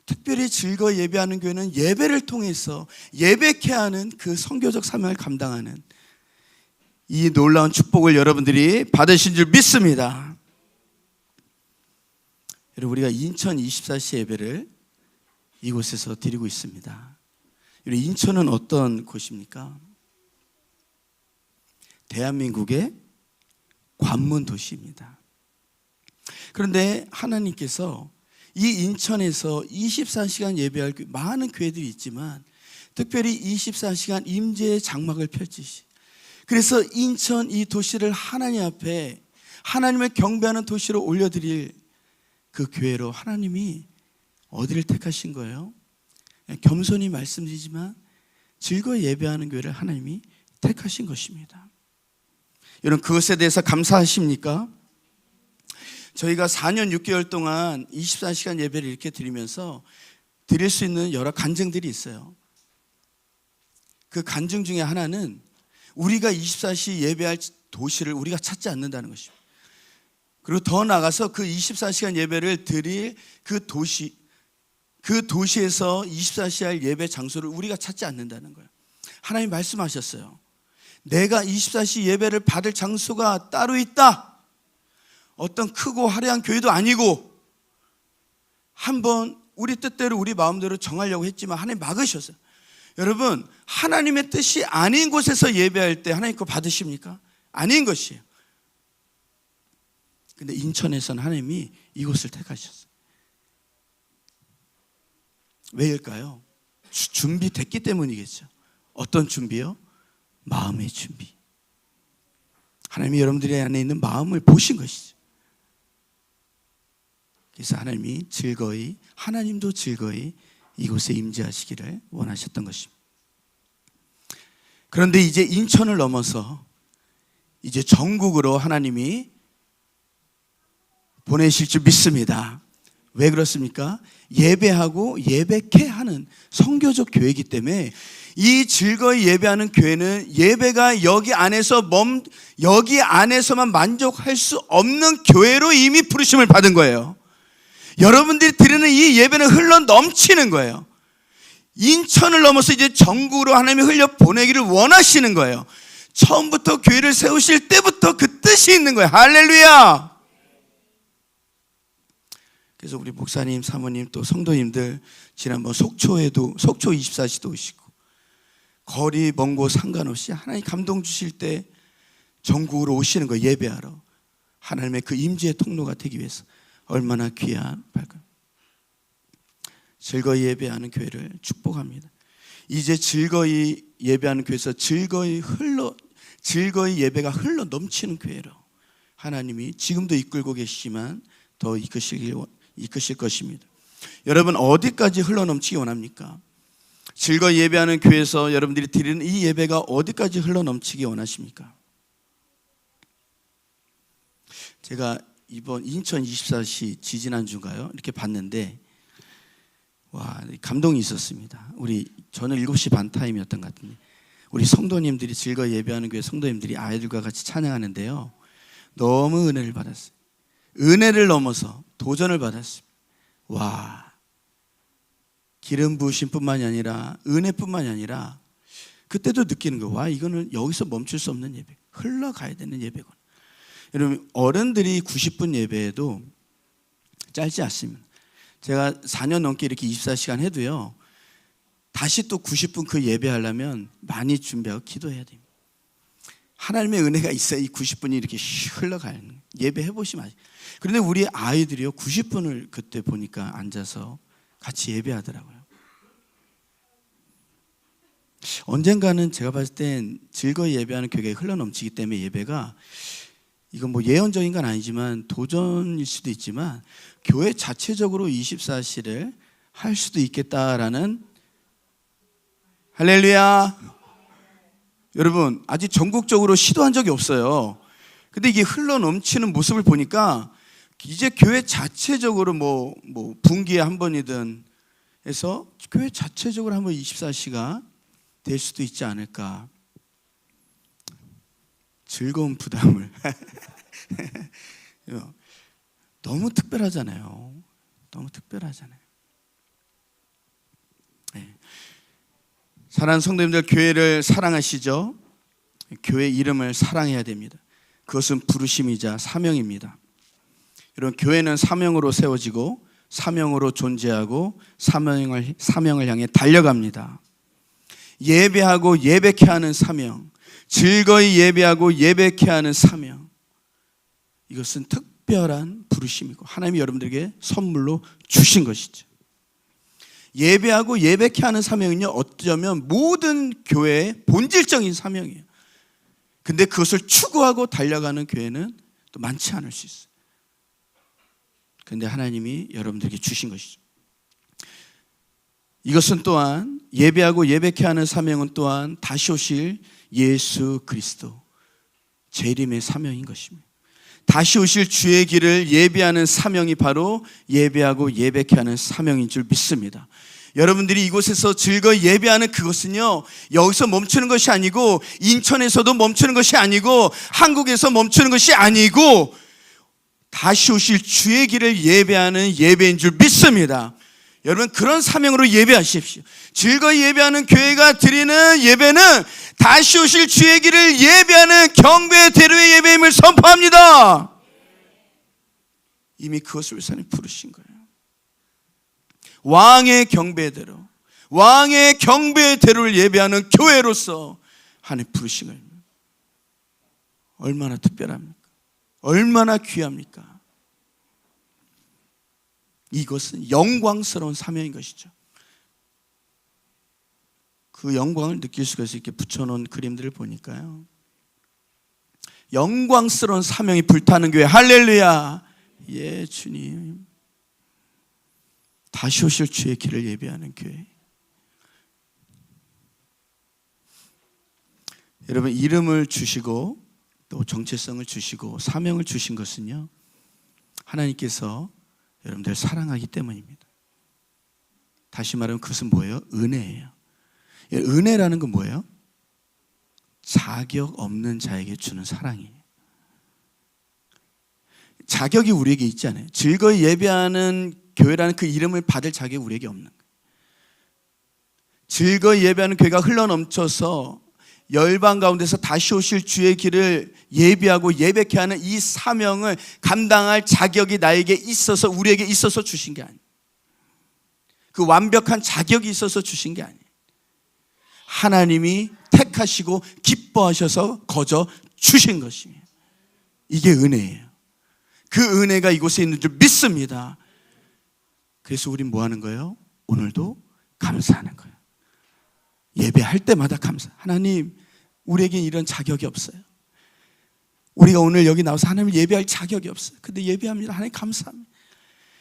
특별히 즐거이 예배하는 교회는 예배를 통해서 예배케 하는 그 선교적 사명을 감당하는 이 놀라운 축복을 여러분들이 받으신 줄 믿습니다. 여러분, 우리가 인천 24시 예배를 이곳에서 드리고 있습니다. 인천은 어떤 곳입니까? 대한민국의 관문 도시입니다. 그런데 하나님께서 이 인천에서 24시간 예배할 많은 교회들이 있지만 특별히 24시간 임재의 장막을 펼치시, 그래서 인천 이 도시를 하나님 앞에 하나님을 경배하는 도시로 올려드릴 그 교회로 하나님이 어디를 택하신 거예요? 겸손히 말씀드리지만 즐거이 예배하는 교회를 하나님이 택하신 것입니다. 여러분, 그것에 대해서 감사하십니까? 저희가 4년 6개월 동안 24시간 예배를 이렇게 드리면서 드릴 수 있는 여러 간증들이 있어요. 그 간증 중에 하나는 우리가 24시 예배할 도시를 우리가 찾지 않는다는 것입니다. 그리고 더 나아가서 그 24시간 예배를 드릴 그 도시에서 24시 할 예배 장소를 우리가 찾지 않는다는 거예요. 하나님 말씀하셨어요. 내가 24시 예배를 받을 장소가 따로 있다. 어떤 크고 화려한 교회도 아니고 한번 우리 뜻대로 우리 마음대로 정하려고 했지만 하나님 막으셨어요. 여러분, 하나님의 뜻이 아닌 곳에서 예배할 때 하나님 거 받으십니까? 아닌 것이에요. 근데 인천에서는 하나님이 이곳을 택하셨어요. 왜일까요? 준비됐기 때문이겠죠. 어떤 준비요? 마음의 준비. 하나님이 여러분들의 안에 있는 마음을 보신 것이죠. 그래서 하나님이 즐거이, 하나님도 즐거이 이곳에 임재하시기를 원하셨던 것입니다. 그런데 이제 인천을 넘어서 이제 전국으로 하나님이 보내실 줄 믿습니다. 왜 그렇습니까? 예배하고 예배케 하는 선교적 교회이기 때문에 이 즐거이 예배하는 교회는 예배가 여기 안에서만 만족할 수 없는 교회로 이미 부르심을 받은 거예요. 여러분들이 드리는 이 예배는 흘러 넘치는 거예요. 인천을 넘어서 이제 전국으로 하나님이 흘려 보내기를 원하시는 거예요. 처음부터 교회를 세우실 때부터 그 뜻이 있는 거예요. 할렐루야. 그래서 우리 목사님, 사모님 또 성도님들 지난번 속초 24시도 오시고 거리 먼 곳 상관없이 하나님 감동 주실 때 전국으로 오시는 거예요. 예배하러. 하나님의 그 임재의 통로가 되기 위해서. 얼마나 귀한 발걸음. 즐거이 예배하는 교회를 축복합니다. 이제 즐거이 예배하는 교회에서 즐거이 예배가 흘러 넘치는 교회로 하나님이 지금도 이끌고 계시지만 더 이끄실 것입니다. 여러분, 어디까지 흘러 넘치기 원합니까? 즐거이 예배하는 교회에서 여러분들이 드리는 이 예배가 어디까지 흘러 넘치기 원하십니까? 제가 이번 인천 24시 지지난주인가요? 이렇게 봤는데 와, 감동이 있었습니다. 저는 7시 반 타임이었던 것 같은데 우리 성도님들이 즐거이 예배하는 교회 성도님들이 아이들과 같이 찬양하는데요, 너무 은혜를 받았어요. 은혜를 넘어서 도전을 받았습니다. 와, 기름 부으심뿐만이 아니라 은혜뿐만이 아니라 그때도 느끼는 거예요. 와, 이거는 여기서 멈출 수 없는 예배, 흘러가야 되는 예배구나. 여러분, 어른들이 90분 예배에도 짧지 않습니다. 제가 4년 넘게 이렇게 24시간 해도요, 다시 또 90분 그 예배하려면 많이 준비하고 기도해야 됩니다. 하나님의 은혜가 있어야 이 90분이 이렇게 흘러가는, 예배 해보시면 아시죠. 그런데 우리 아이들이요 90분을 그때 보니까 앉아서 같이 예배하더라고요. 언젠가는 제가 봤을 땐 즐거이 예배하는 교회가 흘러넘치기 때문에 예배가, 이건 뭐 예언적인 건 아니지만 도전일 수도 있지만 교회 자체적으로 24시를 할 수도 있겠다라는, 할렐루야. 여러분, 아직 전국적으로 시도한 적이 없어요. 근데 이게 흘러넘치는 모습을 보니까 이제 교회 자체적으로 뭐 분기에 한 번이든 해서 교회 자체적으로 한번 24시가 될 수도 있지 않을까. 즐거운 부담을 너무 특별하잖아요. 너무 특별하잖아요. 네. 사랑하는 성도님들, 교회를 사랑하시죠? 교회 이름을 사랑해야 됩니다. 그것은 부르심이자 사명입니다. 여러분, 교회는 사명으로 세워지고 사명으로 존재하고 사명을 향해 달려갑니다. 예배하고 예배케 하는 사명, 즐거이 예배하고 예배케 하는 사명, 이것은 특별한 부르심이고 하나님이 여러분들에게 선물로 주신 것이죠. 예배하고 예배케 하는 사명은요, 어쩌면 모든 교회의 본질적인 사명이에요. 근데 그것을 추구하고 달려가는 교회는 또 많지 않을 수 있어요. 근데 하나님이 여러분들에게 주신 것이죠. 이것은 또한, 예배하고 예배케 하는 사명은 또한 다시 오실 예수 그리스도 재림의 사명인 것입니다. 다시 오실 주의 길을 예배하는 사명이 바로 예배하고 예배케 하는 사명인 줄 믿습니다. 여러분들이 이곳에서 즐거이 예배하는 그것은요, 여기서 멈추는 것이 아니고, 인천에서도 멈추는 것이 아니고, 한국에서 멈추는 것이 아니고, 다시 오실 주의 길을 예배하는 예배인 줄 믿습니다. 여러분, 그런 사명으로 예배하십시오. 즐거이 예배하는 교회가 드리는 예배는 다시 오실 주의 길을 예배하는 경배 대로의 예배임을 선포합니다. 이미 그것을 위해서 부르신 거예요. 왕의 경배대로, 왕의 경배대로를 예배하는 교회로서 하나님 부르신 거예요. 얼마나 특별합니까? 얼마나 귀합니까? 이것은 영광스러운 사명인 것이죠. 그 영광을 느낄 수가 있어요. 이렇게 붙여놓은 그림들을 보니까요, 영광스러운 사명이 불타는 교회. 할렐루야. 예, 주님. 다시 오실 주의 길을 예배하는 교회. 여러분, 이름을 주시고 또 정체성을 주시고 사명을 주신 것은요, 하나님께서 여러분들 사랑하기 때문입니다. 다시 말하면 그것은 뭐예요? 은혜예요. 은혜라는 건 뭐예요? 자격 없는 자에게 주는 사랑이에요. 자격이 우리에게 있지 않아요. 즐거이 예배하는 교회라는 그 이름을 받을 자격이 우리에게 없는 거예요. 즐거이 예배하는 교회가 흘러넘쳐서 열방 가운데서 다시 오실 주의 길을 예비하고 예배케 하는 이 사명을 감당할 자격이 나에게 있어서, 우리에게 있어서 주신 게 아니에요. 그 완벽한 자격이 있어서 주신 게 아니에요. 하나님이 택하시고 기뻐하셔서 거저 주신 것이에요. 이게 은혜예요. 그 은혜가 이곳에 있는 줄 믿습니다. 그래서 우린 뭐 하는 거예요? 오늘도 감사하는 거예요. 예배할 때마다 감사. 하나님, 우리에게 이런 자격이 없어요. 우리가 오늘 여기 나와서 하나님을 예배할 자격이 없어요. 근데 예배합니다. 하나님 감사합니다.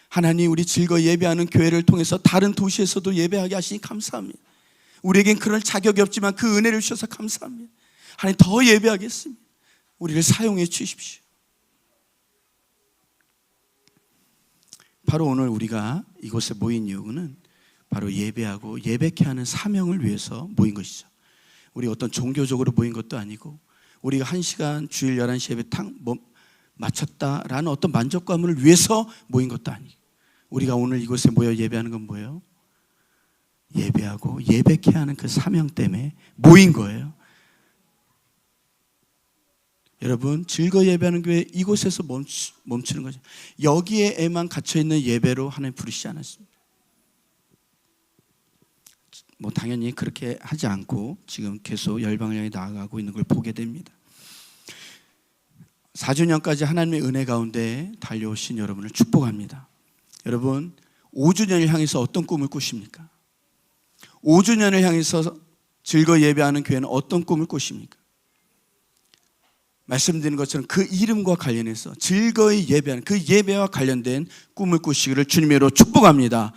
하나님, 우리 즐거이 예배하는 교회를 통해서 다른 도시에서도 예배하게 하시니 감사합니다. 우리에겐 그럴 자격이 없지만 그 은혜를 주셔서 감사합니다. 하나님, 더 예배하겠습니다. 우리를 사용해 주십시오. 바로 오늘 우리가 이곳에 모인 이유는 바로 예배하고 예배케 하는 사명을 위해서 모인 것이죠. 우리 어떤 종교적으로 모인 것도 아니고, 우리가 1시간 주일 11시 예배 마쳤다라는 어떤 만족감을 위해서 모인 것도 아니고, 우리가 오늘 이곳에 모여 예배하는 건 뭐예요? 예배하고 예배케 하는 그 사명 때문에 모인 거예요. 여러분, 즐거이 예배하는 교회 이곳에서 멈추는 거죠. 여기에만 갇혀있는 예배로 하나님 부르시지 않았습니다. 당연히 그렇게 하지 않고 지금 계속 열방을 향해 나아가고 있는 걸 보게 됩니다. 4주년까지 하나님의 은혜 가운데 달려오신 여러분을 축복합니다. 여러분, 5주년을 향해서 어떤 꿈을 꾸십니까? 5주년을 향해서 즐거이 예배하는 교회는 어떤 꿈을 꾸십니까? 말씀드린 것처럼 그 이름과 관련해서 즐거이 예배하는 그 예배와 관련된 꿈을 꾸시기를 주님으로 축복합니다.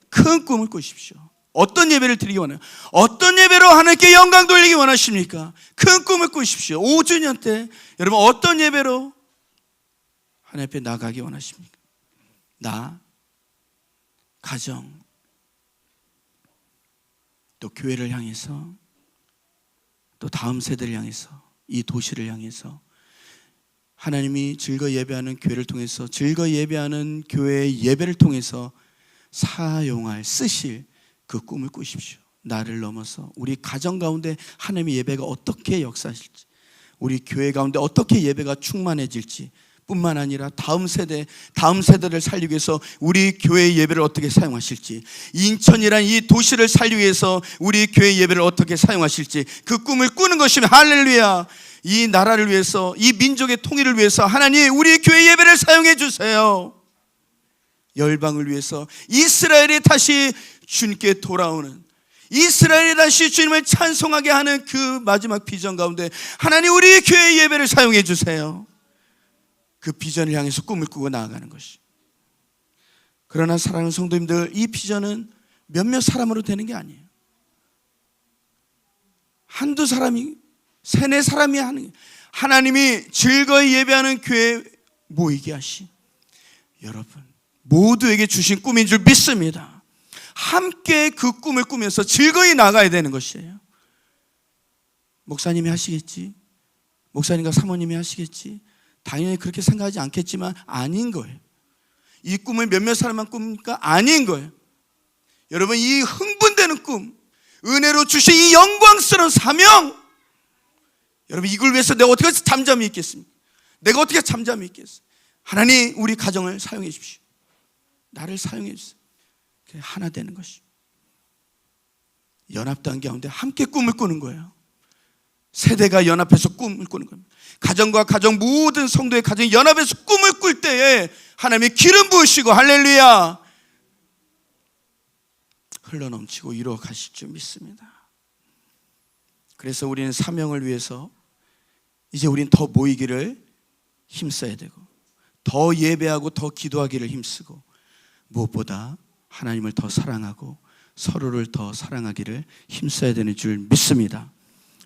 큰 꿈을 꾸십시오. 어떤 예배를 드리기 원해요? 어떤 예배로 하나님께 영광 돌리기 원하십니까? 큰 꿈을 꾸십시오. 5주년 때 여러분 어떤 예배로 하나님 앞에 나가기 원하십니까? 나, 가정, 또 교회를 향해서, 또 다음 세대를 향해서, 이 도시를 향해서 하나님이 즐거이 예배하는 교회를 통해서, 즐거이 예배하는 교회의 예배를 통해서 사용할, 쓰실 그 꿈을 꾸십시오. 나를 넘어서 우리 가정 가운데 하나님의 예배가 어떻게 역사하실지, 우리 교회 가운데 어떻게 예배가 충만해질지 뿐만 아니라 다음 세대를 살리기 위해서 우리 교회의 예배를 어떻게 사용하실지, 인천이란 이 도시를 살리기 위해서 우리 교회의 예배를 어떻게 사용하실지, 그 꿈을 꾸는 것이면 할렐루야. 이 나라를 위해서, 이 민족의 통일을 위해서 하나님 우리 교회 예배를 사용해 주세요. 열방을 위해서 이스라엘이 다시 주님께 돌아오는, 이스라엘이 다시 주님을 찬송하게 하는 그 마지막 비전 가운데 하나님 우리 교회 예배를 사용해 주세요. 그 비전을 향해서 꿈을 꾸고 나아가는 것이. 그러나 사랑하는 성도님들, 이 비전은 몇몇 사람으로 되는 게 아니에요. 한두 사람이, 세네 사람이 하는, 하나님이 즐거이 예배하는 교회에 모이게 하신 여러분 모두에게 주신 꿈인 줄 믿습니다. 함께 그 꿈을 꾸면서 즐거이 나가야 되는 것이에요. 목사님이 하시겠지, 목사님과 사모님이 하시겠지, 당연히 그렇게 생각하지 않겠지만 아닌 거예요. 이 꿈을 몇몇 사람만 꿉니까? 아닌 거예요. 여러분, 이 흥분되는 꿈, 은혜로 주신 이 영광스러운 사명, 여러분 이걸 위해서 내가 어떻게 잠잠히 있겠습니까? 내가 어떻게 잠잠히 있겠어요? 하나님 우리 가정을 사용해 주십시오. 나를 사용해 주세요. 하나 되는 것이. 연합단 가운데 함께 꿈을 꾸는 거예요. 세대가 연합해서 꿈을 꾸는 겁니다. 가정과 가정, 모든 성도의 가정이 연합해서 꿈을 꿀 때에 하나님의 기름 부으시고 할렐루야 흘러넘치고 이루어 가실 줄 믿습니다. 그래서 우리는 사명을 위해서 이제 우리는 더 모이기를 힘써야 되고, 더 예배하고 더 기도하기를 힘쓰고, 무엇보다 하나님을 더 사랑하고 서로를 더 사랑하기를 힘써야 되는 줄 믿습니다.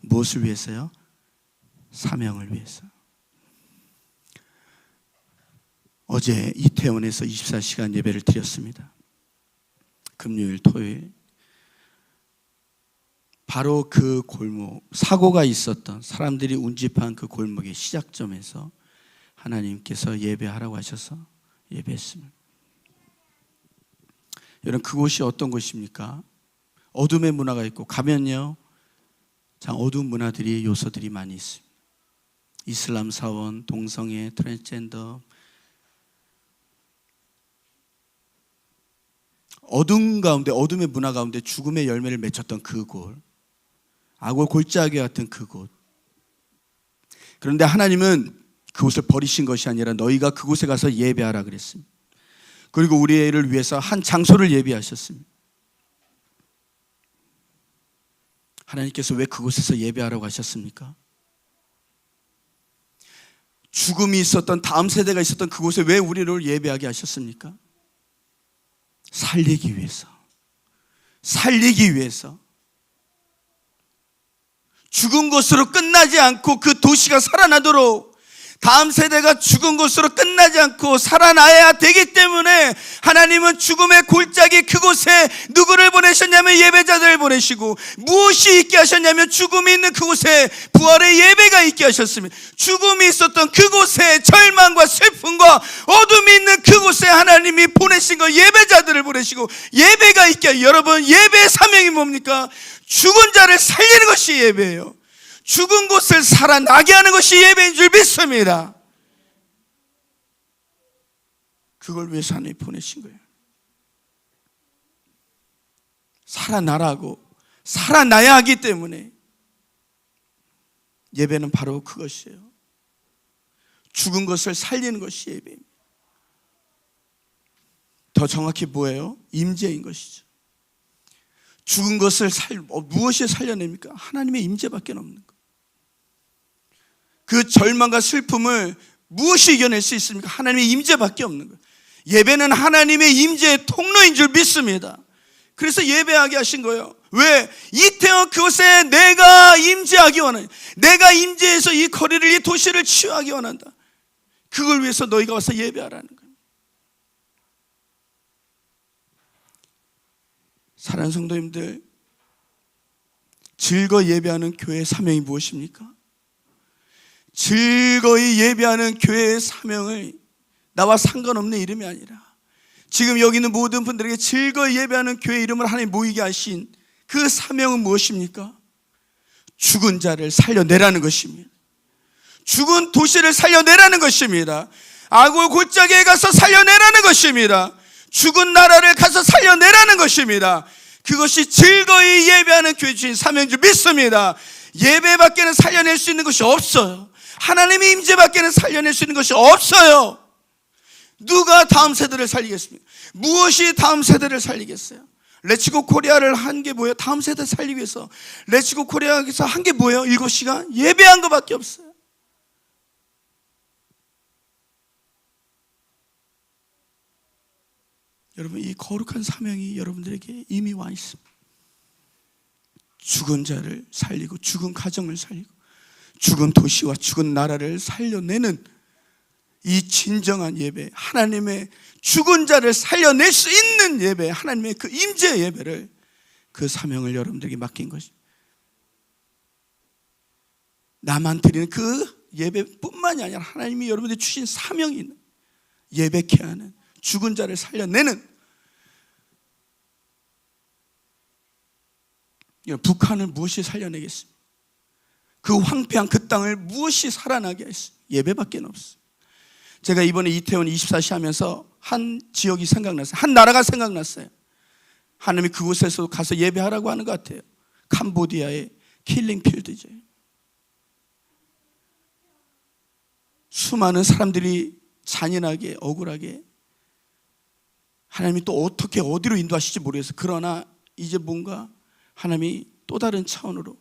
무엇을 위해서요? 사명을 위해서. 어제 이태원에서 24시간 예배를 드렸습니다. 금요일, 토요일. 바로 그 골목, 사고가 있었던 사람들이 운집한 그 골목의 시작점에서 하나님께서 예배하라고 하셔서 예배했습니다. 여러분, 그곳이 어떤 곳입니까? 어둠의 문화가 있고, 가면요 참 어두운 문화들이, 요소들이 많이 있습니다. 이슬람 사원, 동성애, 트랜스젠더, 어둠 가운데, 어둠의 문화 가운데 죽음의 열매를 맺혔던 그곳, 악을 골짜기 같은 그곳. 그런데 하나님은 그곳을 버리신 것이 아니라 너희가 그곳에 가서 예배하라 그랬습니다. 그리고 우리를 위해서 한 장소를 예비하셨습니다. 하나님께서 왜 그곳에서 예배하라고 하셨습니까? 죽음이 있었던, 다음 세대가 있었던 그곳에 왜 우리를 예배하게 하셨습니까? 살리기 위해서. 살리기 위해서. 죽은 것으로 끝나지 않고 그 도시가 살아나도록, 다음 세대가 죽은 것으로 끝나지 않고 살아나야 되기 때문에 하나님은 죽음의 골짜기 그곳에 누구를 보내셨냐면 예배자들을 보내시고, 무엇이 있게 하셨냐면 죽음이 있는 그곳에 부활의 예배가 있게 하셨습니다. 죽음이 있었던 그곳에 절망과 슬픔과 어둠이 있는 그곳에 하나님이 보내신 거, 예배자들을 보내시고 예배가 있게. 여러분, 예배의 사명이 뭡니까? 죽은 자를 살리는 것이 예배예요. 죽은 곳을 살아나게 하는 것이 예배인 줄 믿습니다. 그걸 위해서 하나님이 보내신 거예요. 살아나라고, 살아나야 하기 때문에 예배는 바로 그것이에요. 죽은 것을 살리는 것이 예배입니다. 더 정확히 뭐예요? 임재인 것이죠. 죽은 것을 무엇이 살려냅니까? 하나님의 임재밖에 없는 거예요. 그 절망과 슬픔을 무엇이 이겨낼 수 있습니까? 하나님의 임재밖에 없는 거예요. 예배는 하나님의 임재의 통로인 줄 믿습니다. 그래서 예배하게 하신 거예요. 왜? 이태원 그곳에 내가 임재하기 원해. 내가 임재해서 이 거리를, 이 도시를 치유하기 원한다. 그걸 위해서 너희가 와서 예배하라는 거예요. 사랑하는 성도님들, 즐거이 예배하는 교회의 사명이 무엇입니까? 즐거이 예배하는 교회의 사명을 나와 상관없는 이름이 아니라, 지금 여기 있는 모든 분들에게 즐거이 예배하는 교회 이름을 하나님 모이게 하신 그 사명은 무엇입니까? 죽은 자를 살려내라는 것입니다. 죽은 도시를 살려내라는 것입니다. 악을 골짜기에 가서 살려내라는 것입니다. 죽은 나라를 가서 살려내라는 것입니다. 그것이 즐거이 예배하는 교회 주신 사명인 줄 믿습니다. 예배밖에는 살려낼 수 있는 것이 없어요. 하나님의 임재밖에는 살려낼 수 있는 것이 없어요. 누가 다음 세대를 살리겠습니까? 무엇이 다음 세대를 살리겠어요? 레츠고 코리아를 한 게 뭐예요? 다음 세대 살리기 위해서 레츠고 코리아에서 한 게 뭐예요? 7시간 예배한 것밖에 없어요. 여러분, 이 거룩한 사명이 여러분들에게 이미 와 있습니다. 죽은 자를 살리고, 죽은 가정을 살리고, 죽은 도시와 죽은 나라를 살려내는 이 진정한 예배, 하나님의 죽은 자를 살려낼 수 있는 예배, 하나님의 그 임재 예배를, 그 사명을 여러분들에게 맡긴 것이, 나만 드리는 그 예배뿐만이 아니라 하나님이 여러분들에게 주신 사명이 있는, 예배케 하는, 죽은 자를 살려내는. 북한을 무엇이 살려내겠습니까? 그 황폐한 그 땅을 무엇이 살아나게 했어요? 예배밖에 없어요. 제가 이번에 이태원 24시 하면서 한 지역이 생각났어요. 한 나라가 생각났어요. 하나님이 그곳에서 가서 예배하라고 하는 것 같아요. 캄보디아의 킬링필드죠. 수많은 사람들이 잔인하게 억울하게 하나님이 또 어떻게 어디로 인도하실지 모르겠어요. 그러나 이제 뭔가 하나님이 또 다른 차원으로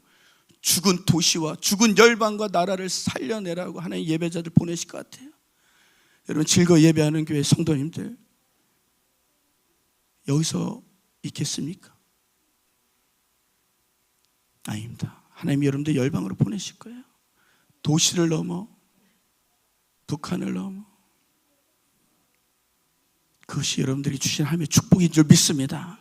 죽은 도시와 죽은 열방과 나라를 살려내라고 하나님 예배자들 보내실 것 같아요. 여러분 즐거이 예배하는 교회 성도님들 여기서 있겠습니까? 아닙니다. 하나님이 여러분들 열방으로 보내실 거예요. 도시를 넘어 북한을 넘어 그것이 여러분들이 주신 하나님의 축복인 줄 믿습니다.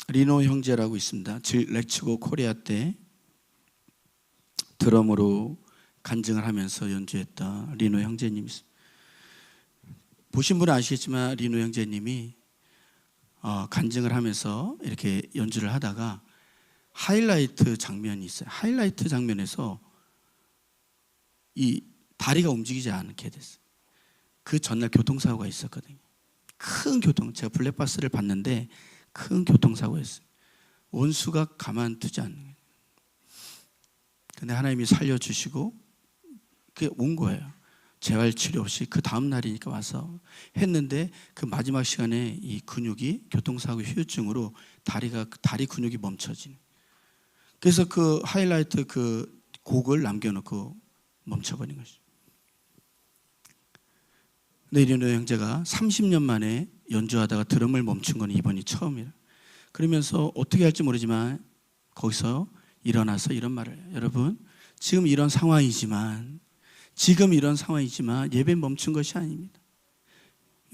리노 형제라고 있습니다. 렉츠고 코리아 때 드럼으로 간증을 하면서 연주했던 리노 형제님이 있습니다. 보신 분은 아시겠지만 리노 형제님이 간증을 하면서 이렇게 연주를 하다가 하이라이트 장면이 있어요. 하이라이트 장면에서 이 다리가 움직이지 않게 됐어요. 그 전날 교통사고가 있었거든요. 큰 제가 블랙박스를 봤는데 큰 교통사고였어요. 원수가 가만두지 않는 거예요. 근데 하나님이 살려주시고 그게 온 거예요. 재활치료 없이 그 다음 날이니까 와서 했는데 그 마지막 시간에 이 근육이 교통사고 후유증으로 다리 근육이 멈춰지는. 그래서 그 하이라이트 그 곡을 남겨놓고 멈춰버린 것이죠. 근데 이리노 형제가 30년 만에 연주하다가 드럼을 멈춘 건 이번이 처음이라. 그러면서 어떻게 할지 모르지만 거기서 일어나서 이런 말을 해요. 여러분 지금 이런 상황이지만 예배 멈춘 것이 아닙니다.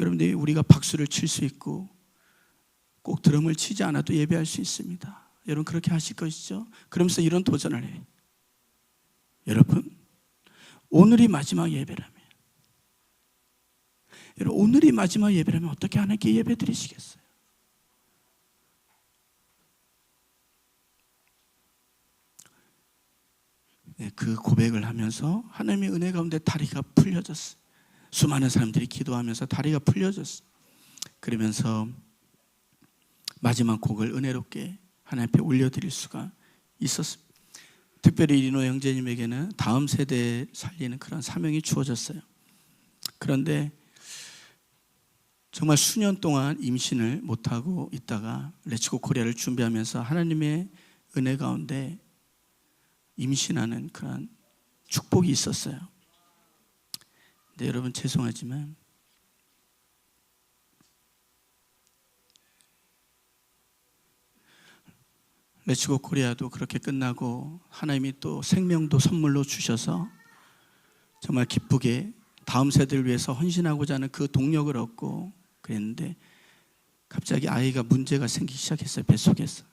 여러분들이 우리가 박수를 칠 수 있고 꼭 드럼을 치지 않아도 예배할 수 있습니다. 여러분 그렇게 하실 것이죠. 그러면서 이런 도전을 해요. 여러분 오늘이 마지막 예배라면 어떻게 하나님께 예배 드리시겠어요? 네, 그 고백을 하면서 하나님의 은혜 가운데 다리가 풀려졌어요. 수많은 사람들이 기도하면서 다리가 풀려졌어요. 그러면서 마지막 곡을 은혜롭게 하나님 앞에 올려드릴 수가 있었습니다. 특별히 리노 형제님에게는 다음 세대에 살리는 그런 사명이 주어졌어요. 그런데 정말 수년 동안 임신을 못하고 있다가 렛츠고 코리아를 준비하면서 하나님의 은혜 가운데 임신하는 그런 축복이 있었어요. 근데 여러분 죄송하지만 렛츠고 코리아도 그렇게 끝나고 하나님이 또 생명도 선물로 주셔서 정말 기쁘게 다음 세대를 위해서 헌신하고자 하는 그 동력을 얻고 그랬는데 갑자기 아이가 문제가 생기기 시작했어요. 뱃속에서.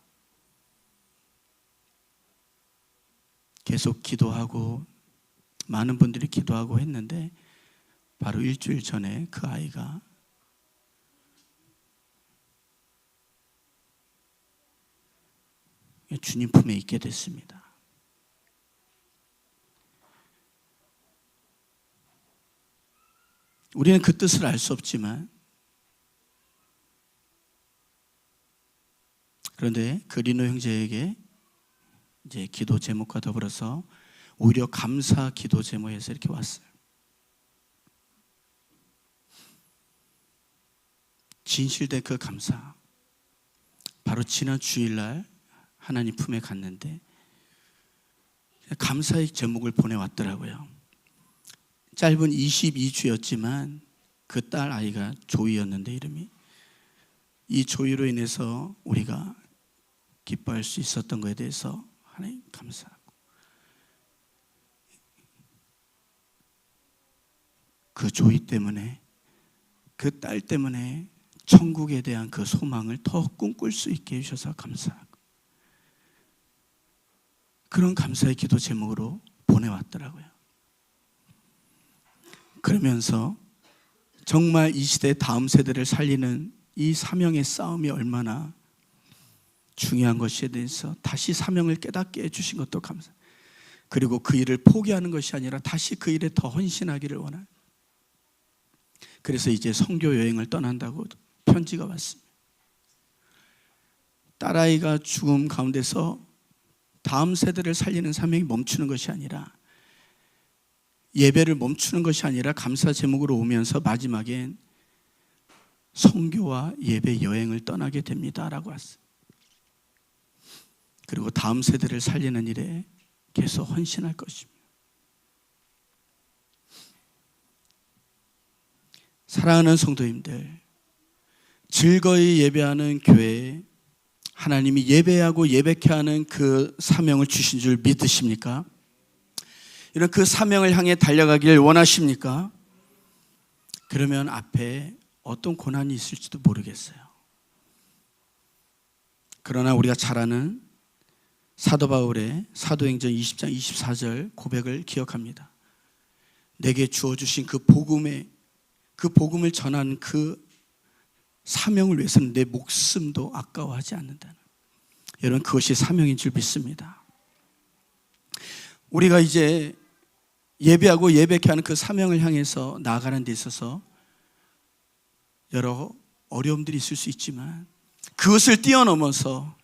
계속 기도하고 많은 분들이 기도하고 했는데 바로 일주일 전에 그 아이가 주님 품에 있게 됐습니다. 우리는 그 뜻을 알 수 없지만 그런데 그 리노 형제에게 이제 기도 제목과 더불어서 오히려 감사 기도 제목에서 이렇게 왔어요. 진실된 그 감사. 바로 지난 주일날 하나님 품에 갔는데 감사의 제목을 보내왔더라고요. 짧은 22주였지만 그 딸 아이가 조이였는데 이름이 이 조이로 인해서 우리가 기뻐할 수 있었던 것에 대해서 하나님 감사하고 그 조이 때문에 그 딸 때문에 천국에 대한 그 소망을 더 꿈꿀 수 있게 해주셔서 감사하고 그런 감사의 기도 제목으로 보내왔더라고요. 그러면서 정말 이 시대 다음 세대를 살리는 이 사명의 싸움이 얼마나 중요한 것에 대해서 다시 사명을 깨닫게 해주신 것도 감사합니다. 그리고 그 일을 포기하는 것이 아니라 다시 그 일에 더 헌신하기를 원하는, 그래서 이제 선교 여행을 떠난다고 편지가 왔습니다. 딸아이가 죽음 가운데서 다음 세대를 살리는 사명이 멈추는 것이 아니라, 예배를 멈추는 것이 아니라 감사 제목으로 오면서 마지막엔 선교와 예배 여행을 떠나게 됩니다라고 왔어요. 그리고 다음 세대를 살리는 일에 계속 헌신할 것입니다. 사랑하는 성도님들, 즐거이 예배하는 교회에 하나님이 예배하고 예배케 하는 그 사명을 주신 줄 믿으십니까? 이런 그 사명을 향해 달려가길 원하십니까? 그러면 앞에 어떤 고난이 있을지도 모르겠어요. 그러나 우리가 잘 아는 사도 바울의 사도행전 20장 24절 고백을 기억합니다. 내게 주어주신 그 복음을 전하는 그 사명을 위해서는 내 목숨도 아까워하지 않는다는, 여러분, 그것이 사명인 줄 믿습니다. 우리가 이제 예배하고 예배케 하는 그 사명을 향해서 나아가는 데 있어서 여러 어려움들이 있을 수 있지만, 그것을 뛰어넘어서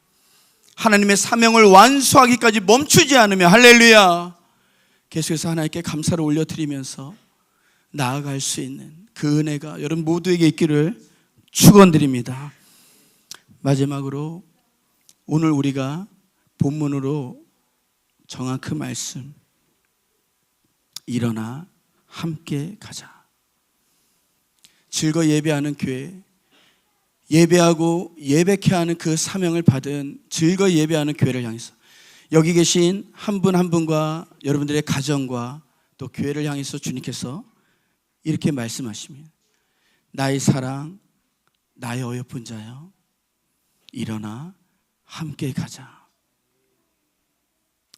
하나님의 사명을 완수하기까지 멈추지 않으며, 할렐루야, 계속해서 하나님께 감사를 올려드리면서 나아갈 수 있는 그 은혜가 여러분 모두에게 있기를 축원드립니다. 마지막으로 오늘 우리가 본문으로 정한 그 말씀, 일어나 함께 가자. 즐거이 예배하는 교회, 예배하고 예배케 하는 그 사명을 받은 즐거이 예배하는 교회를 향해서 여기 계신 한 분 한 분과 여러분들의 가정과 또 교회를 향해서 주님께서 이렇게 말씀하십니다. 나의 사랑, 나의 어여쁜 자여, 일어나 함께 가자.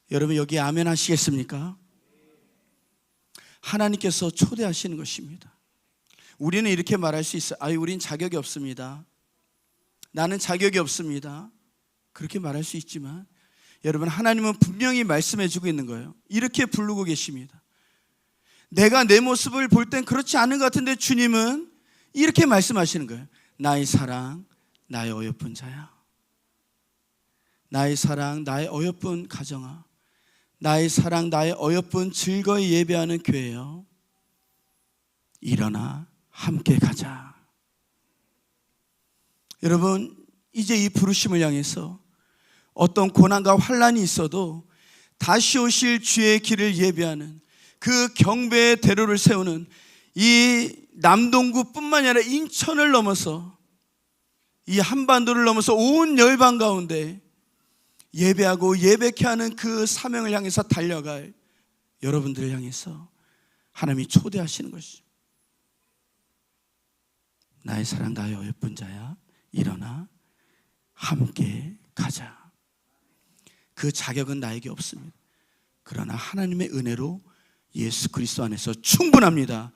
여러분 여기 아멘 하시겠습니까? 하나님께서 초대하시는 것입니다. 우리는 이렇게 말할 수 있어요. 우린 자격이 없습니다. 나는 자격이 없습니다. 그렇게 말할 수 있지만, 여러분, 하나님은 분명히 말씀해 주고 있는 거예요. 이렇게 부르고 계십니다. 내가 내 모습을 볼 땐 그렇지 않은 것 같은데 주님은 이렇게 말씀하시는 거예요. 나의 사랑, 나의 어여쁜 자야. 나의 사랑, 나의 어여쁜 가정아. 나의 사랑, 나의 어여쁜 즐거이 예배하는 교회여, 일어나 함께 가자. 여러분, 이제 이 부르심을 향해서 어떤 고난과 환난이 있어도 다시 오실 주의 길을 예배하는 그 경배의 대로를 세우는 이 남동구뿐만이 아니라 인천을 넘어서 이 한반도를 넘어서 온 열방 가운데 예배하고 예배케 하는 그 사명을 향해서 달려갈 여러분들을 향해서 하나님이 초대하시는 것이죠. 나의 사랑, 나의 어여쁜 자야, 일어나 함께 가자. 그 자격은 나에게 없습니다. 그러나 하나님의 은혜로 예수 그리스도 안에서 충분합니다.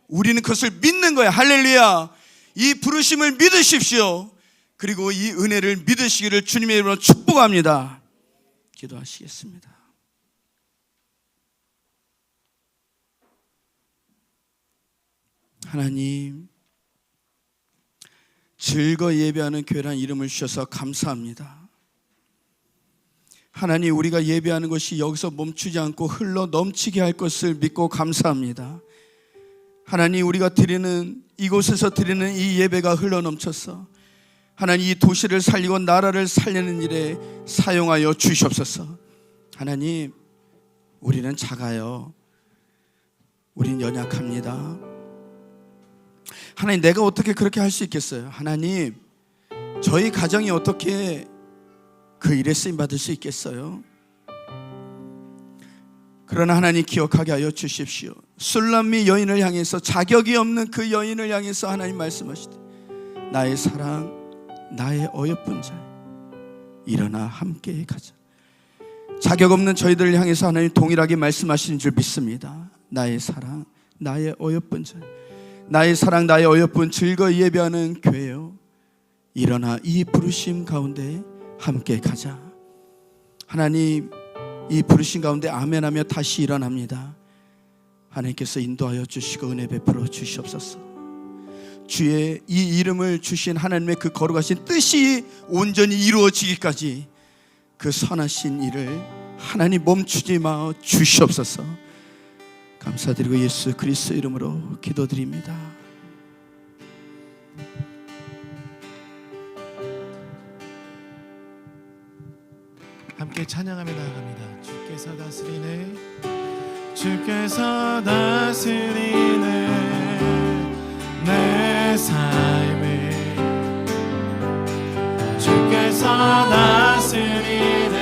우리는 그것을 믿는 거예요. 할렐루야. 이 부르심을 믿으십시오. 그리고 이 은혜를 믿으시기를 주님의 이름으로 축복합니다. 기도하시겠습니다. 하나님, 즐거이 예배하는 교회라는 이름을 주셔서 감사합니다. 하나님, 우리가 예배하는 것이 여기서 멈추지 않고 흘러 넘치게 할 것을 믿고 감사합니다. 하나님, 우리가 드리는, 이곳에서 드리는 이 예배가 흘러 넘쳐서 하나님 이 도시를 살리고 나라를 살리는 일에 사용하여 주시옵소서. 하나님, 우리는 작아요. 우린 연약합니다. 하나님, 내가 어떻게 그렇게 할 수 있겠어요? 하나님, 저희 가정이 어떻게 그 일에 쓰임받을 수 있겠어요? 그러나 하나님, 기억하게 하여 주십시오. 술람미 여인을 향해서, 자격이 없는 그 여인을 향해서 하나님 말씀하시되, 나의 사랑, 나의 어여쁜 자, 일어나 함께 가자. 자격 없는 저희들을 향해서 하나님 동일하게 말씀하시는 줄 믿습니다. 나의 사랑, 나의 어여쁜 자, 나의 사랑, 나의 어여쁜 즐거이 예배하는 교회요, 일어나 이 부르심 가운데 함께 가자. 하나님, 이 부르신 가운데 아멘하며 다시 일어납니다. 하나님께서 인도하여 주시고 은혜 베풀어 주시옵소서. 주의 이 이름을 주신 하나님의 그 거룩하신 뜻이 온전히 이루어지기까지 그 선하신 일을 하나님 멈추지 마 주시옵소서. 감사드리고 예수 그리스도 이름으로 기도드립니다. 함께 찬양하며 나아갑니다. 주께서 다스리네, 주께서 다스리네 내 삶을, 주께서 다스리네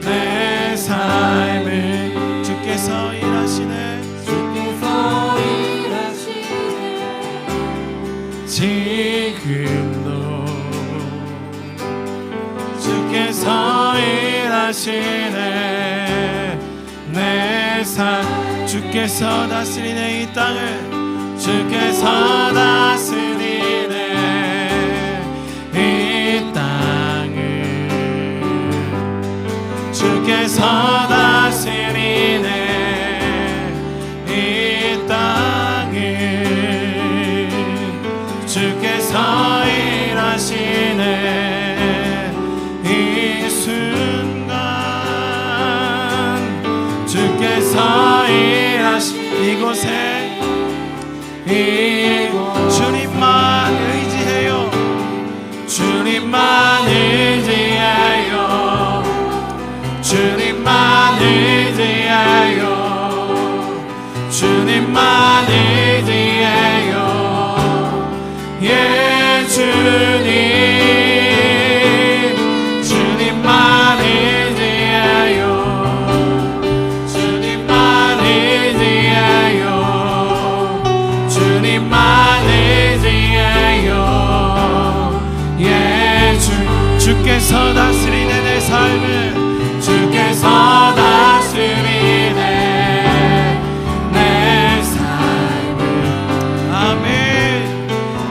내 삶을, 주께서 일하시네, 주께서 일하시네 지금도 주께서 일하시네 내 삶, 주께서 다스리네 이 땅을, 주께서 다스리네 이 땅을, 주께서 다스리네 이 땅을, 주께서 일하시네 이 순간, 주께서 일하시 이곳에 주님만 의지해요, 주님만 의지해요, 주님만 의지해요, 주님만 의지해요. 예 주님, 주님만 의지해요, 주님만 의지해요, 주님만 의지해요. 예 주께서 다스리네 내 삶을, 주께서 다스리네 내 삶을, 아멘.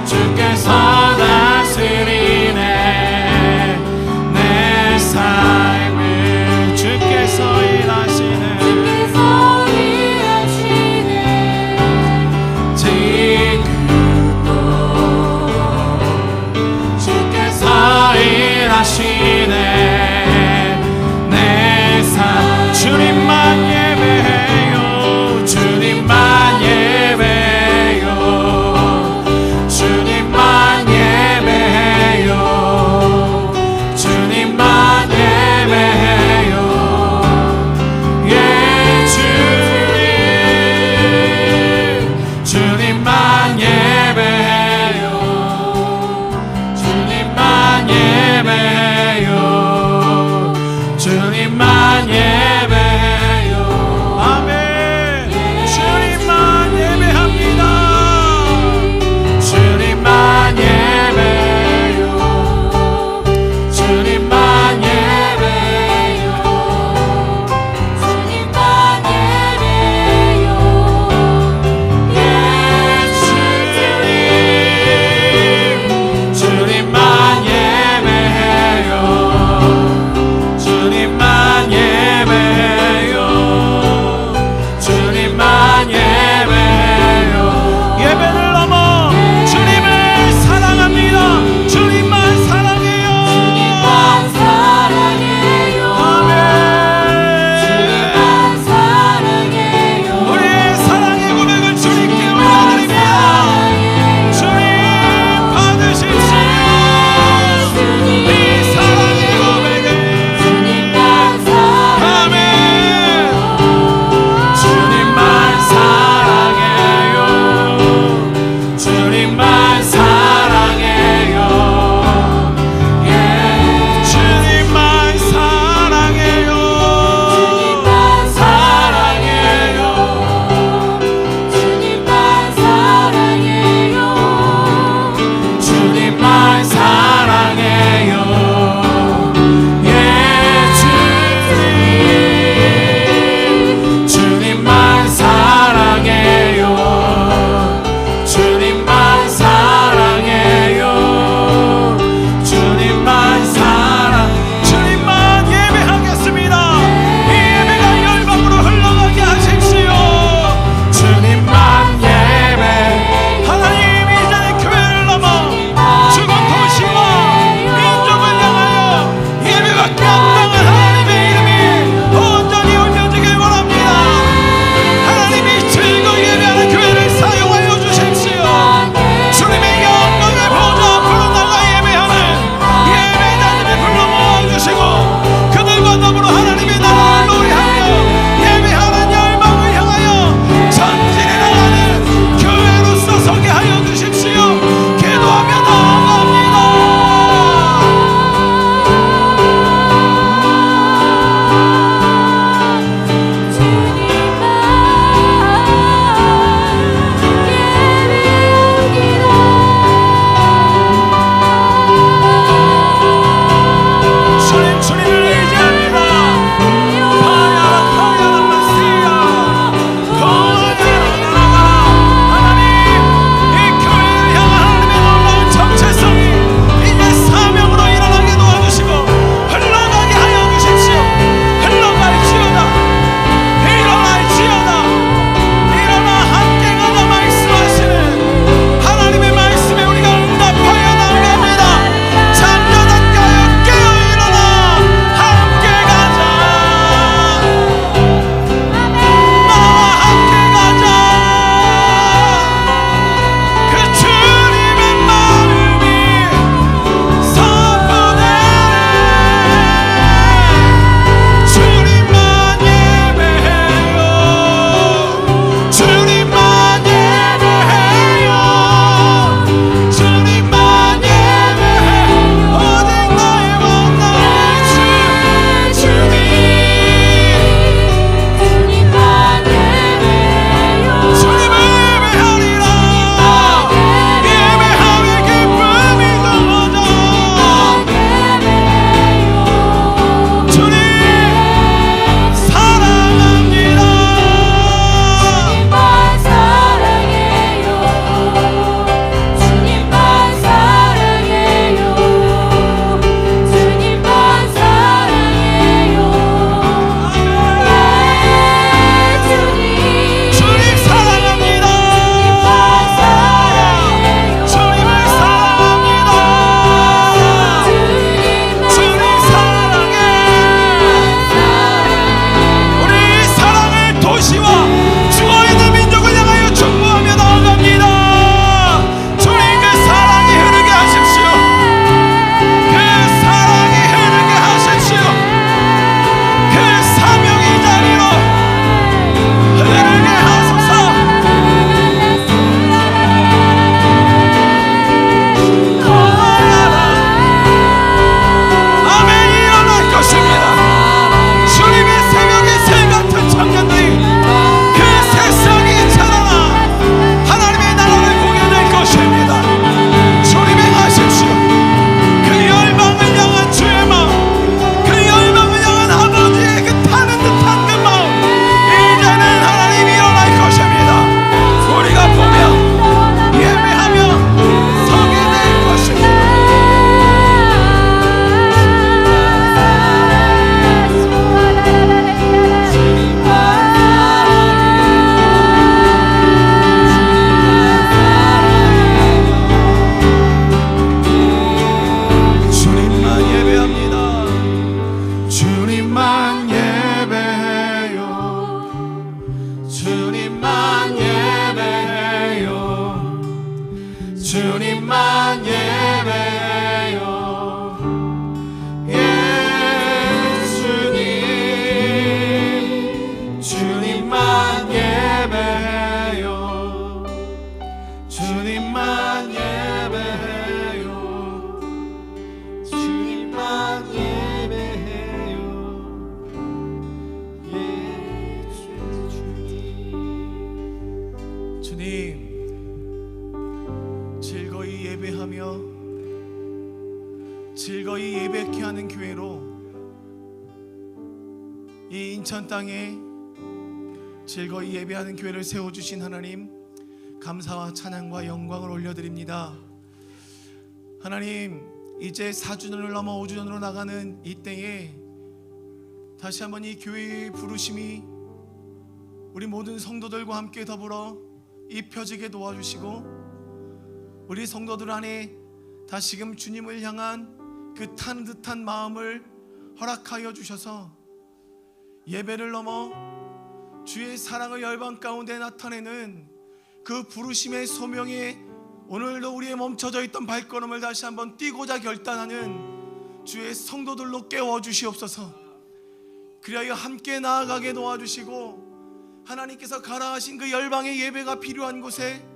주께서 다스리네 내 삶을, 주께서 일하시네, 주께서 일하시네 지금도 주께서 일하시네 내 삶, 주 예배하는 교회로 이 인천 땅에 즐거이 예배하는 교회를 세워주신 하나님, 감사와 찬양과 영광을 올려드립니다. 하나님, 이제 4주년을 넘어 5주년으로 나가는 이 때에 다시 한번 이 교회의 부르심이 우리 모든 성도들과 함께 더불어 입혀지게 도와주시고, 우리 성도들 안에 다시금 주님을 향한 그 타는 듯한 마음을 허락하여 주셔서 예배를 넘어 주의 사랑을 열방 가운데 나타내는 그 부르심의 소명에 오늘도 우리의 멈춰져 있던 발걸음을 다시 한번 뛰고자 결단하는 주의 성도들로 깨워주시옵소서. 그리하여 함께 나아가게 도와주시고, 하나님께서 가라 하신 그 열방의 예배가 필요한 곳에,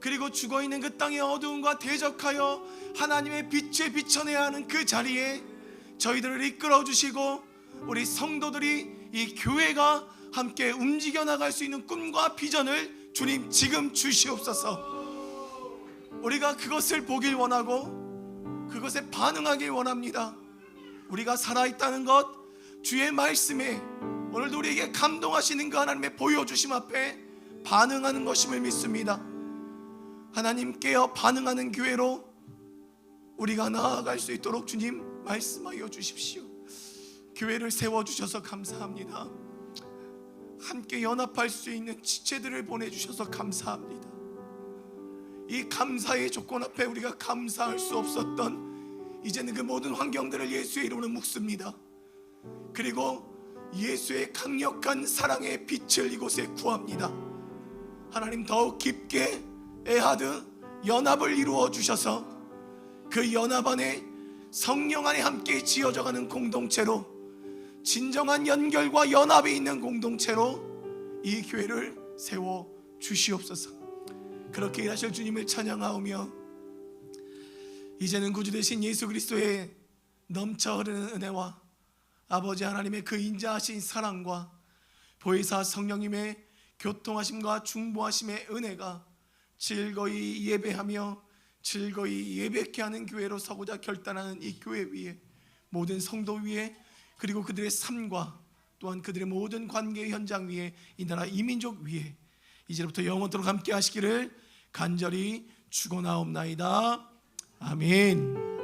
그리고 죽어있는 그 땅의 어두움과 대적하여 하나님의 빛에 비춰내야 하는 그 자리에 저희들을 이끌어 주시고, 우리 성도들이 이 교회가 함께 움직여 나갈 수 있는 꿈과 비전을 주님 지금 주시옵소서. 우리가 그것을 보길 원하고 그것에 반응하길 원합니다. 우리가 살아있다는 것, 주의 말씀에 오늘도 우리에게 감동하시는 그 하나님의 보여주심 앞에 반응하는 것임을 믿습니다. 하나님, 깨어 반응하는 교회로 우리가 나아갈 수 있도록 주님 말씀하여 주십시오. 교회를 세워주셔서 감사합니다. 함께 연합할 수 있는 지체들을 보내주셔서 감사합니다. 이 감사의 조건 앞에 우리가 감사할 수 없었던 이제는 그 모든 환경들을 예수의 이름으로 묵습니다. 그리고 예수의 강력한 사랑의 빛을 이곳에 구합니다. 하나님, 더욱 깊게 에하드 연합을 이루어 주셔서 그 연합 안에 성령 안에 함께 지어져가는 공동체로, 진정한 연결과 연합이 있는 공동체로 이 교회를 세워 주시옵소서. 그렇게 일하실 주님을 찬양하오며, 이제는 구주 되신 예수 그리스도의 넘쳐 흐르는 은혜와 아버지 하나님의 그 인자하신 사랑과 보혜사 성령님의 교통하심과 중보하심의 은혜가 즐거이 예배하며 즐거이 예배케 하는 교회로 서고자 결단하는 이 교회 위에, 모든 성도 위에, 그리고 그들의 삶과 또한 그들의 모든 관계 현장 위에, 이 나라 이민족 위에 이제부터 영원토록 함께 하시기를 간절히 축원하옵나이다. 아멘.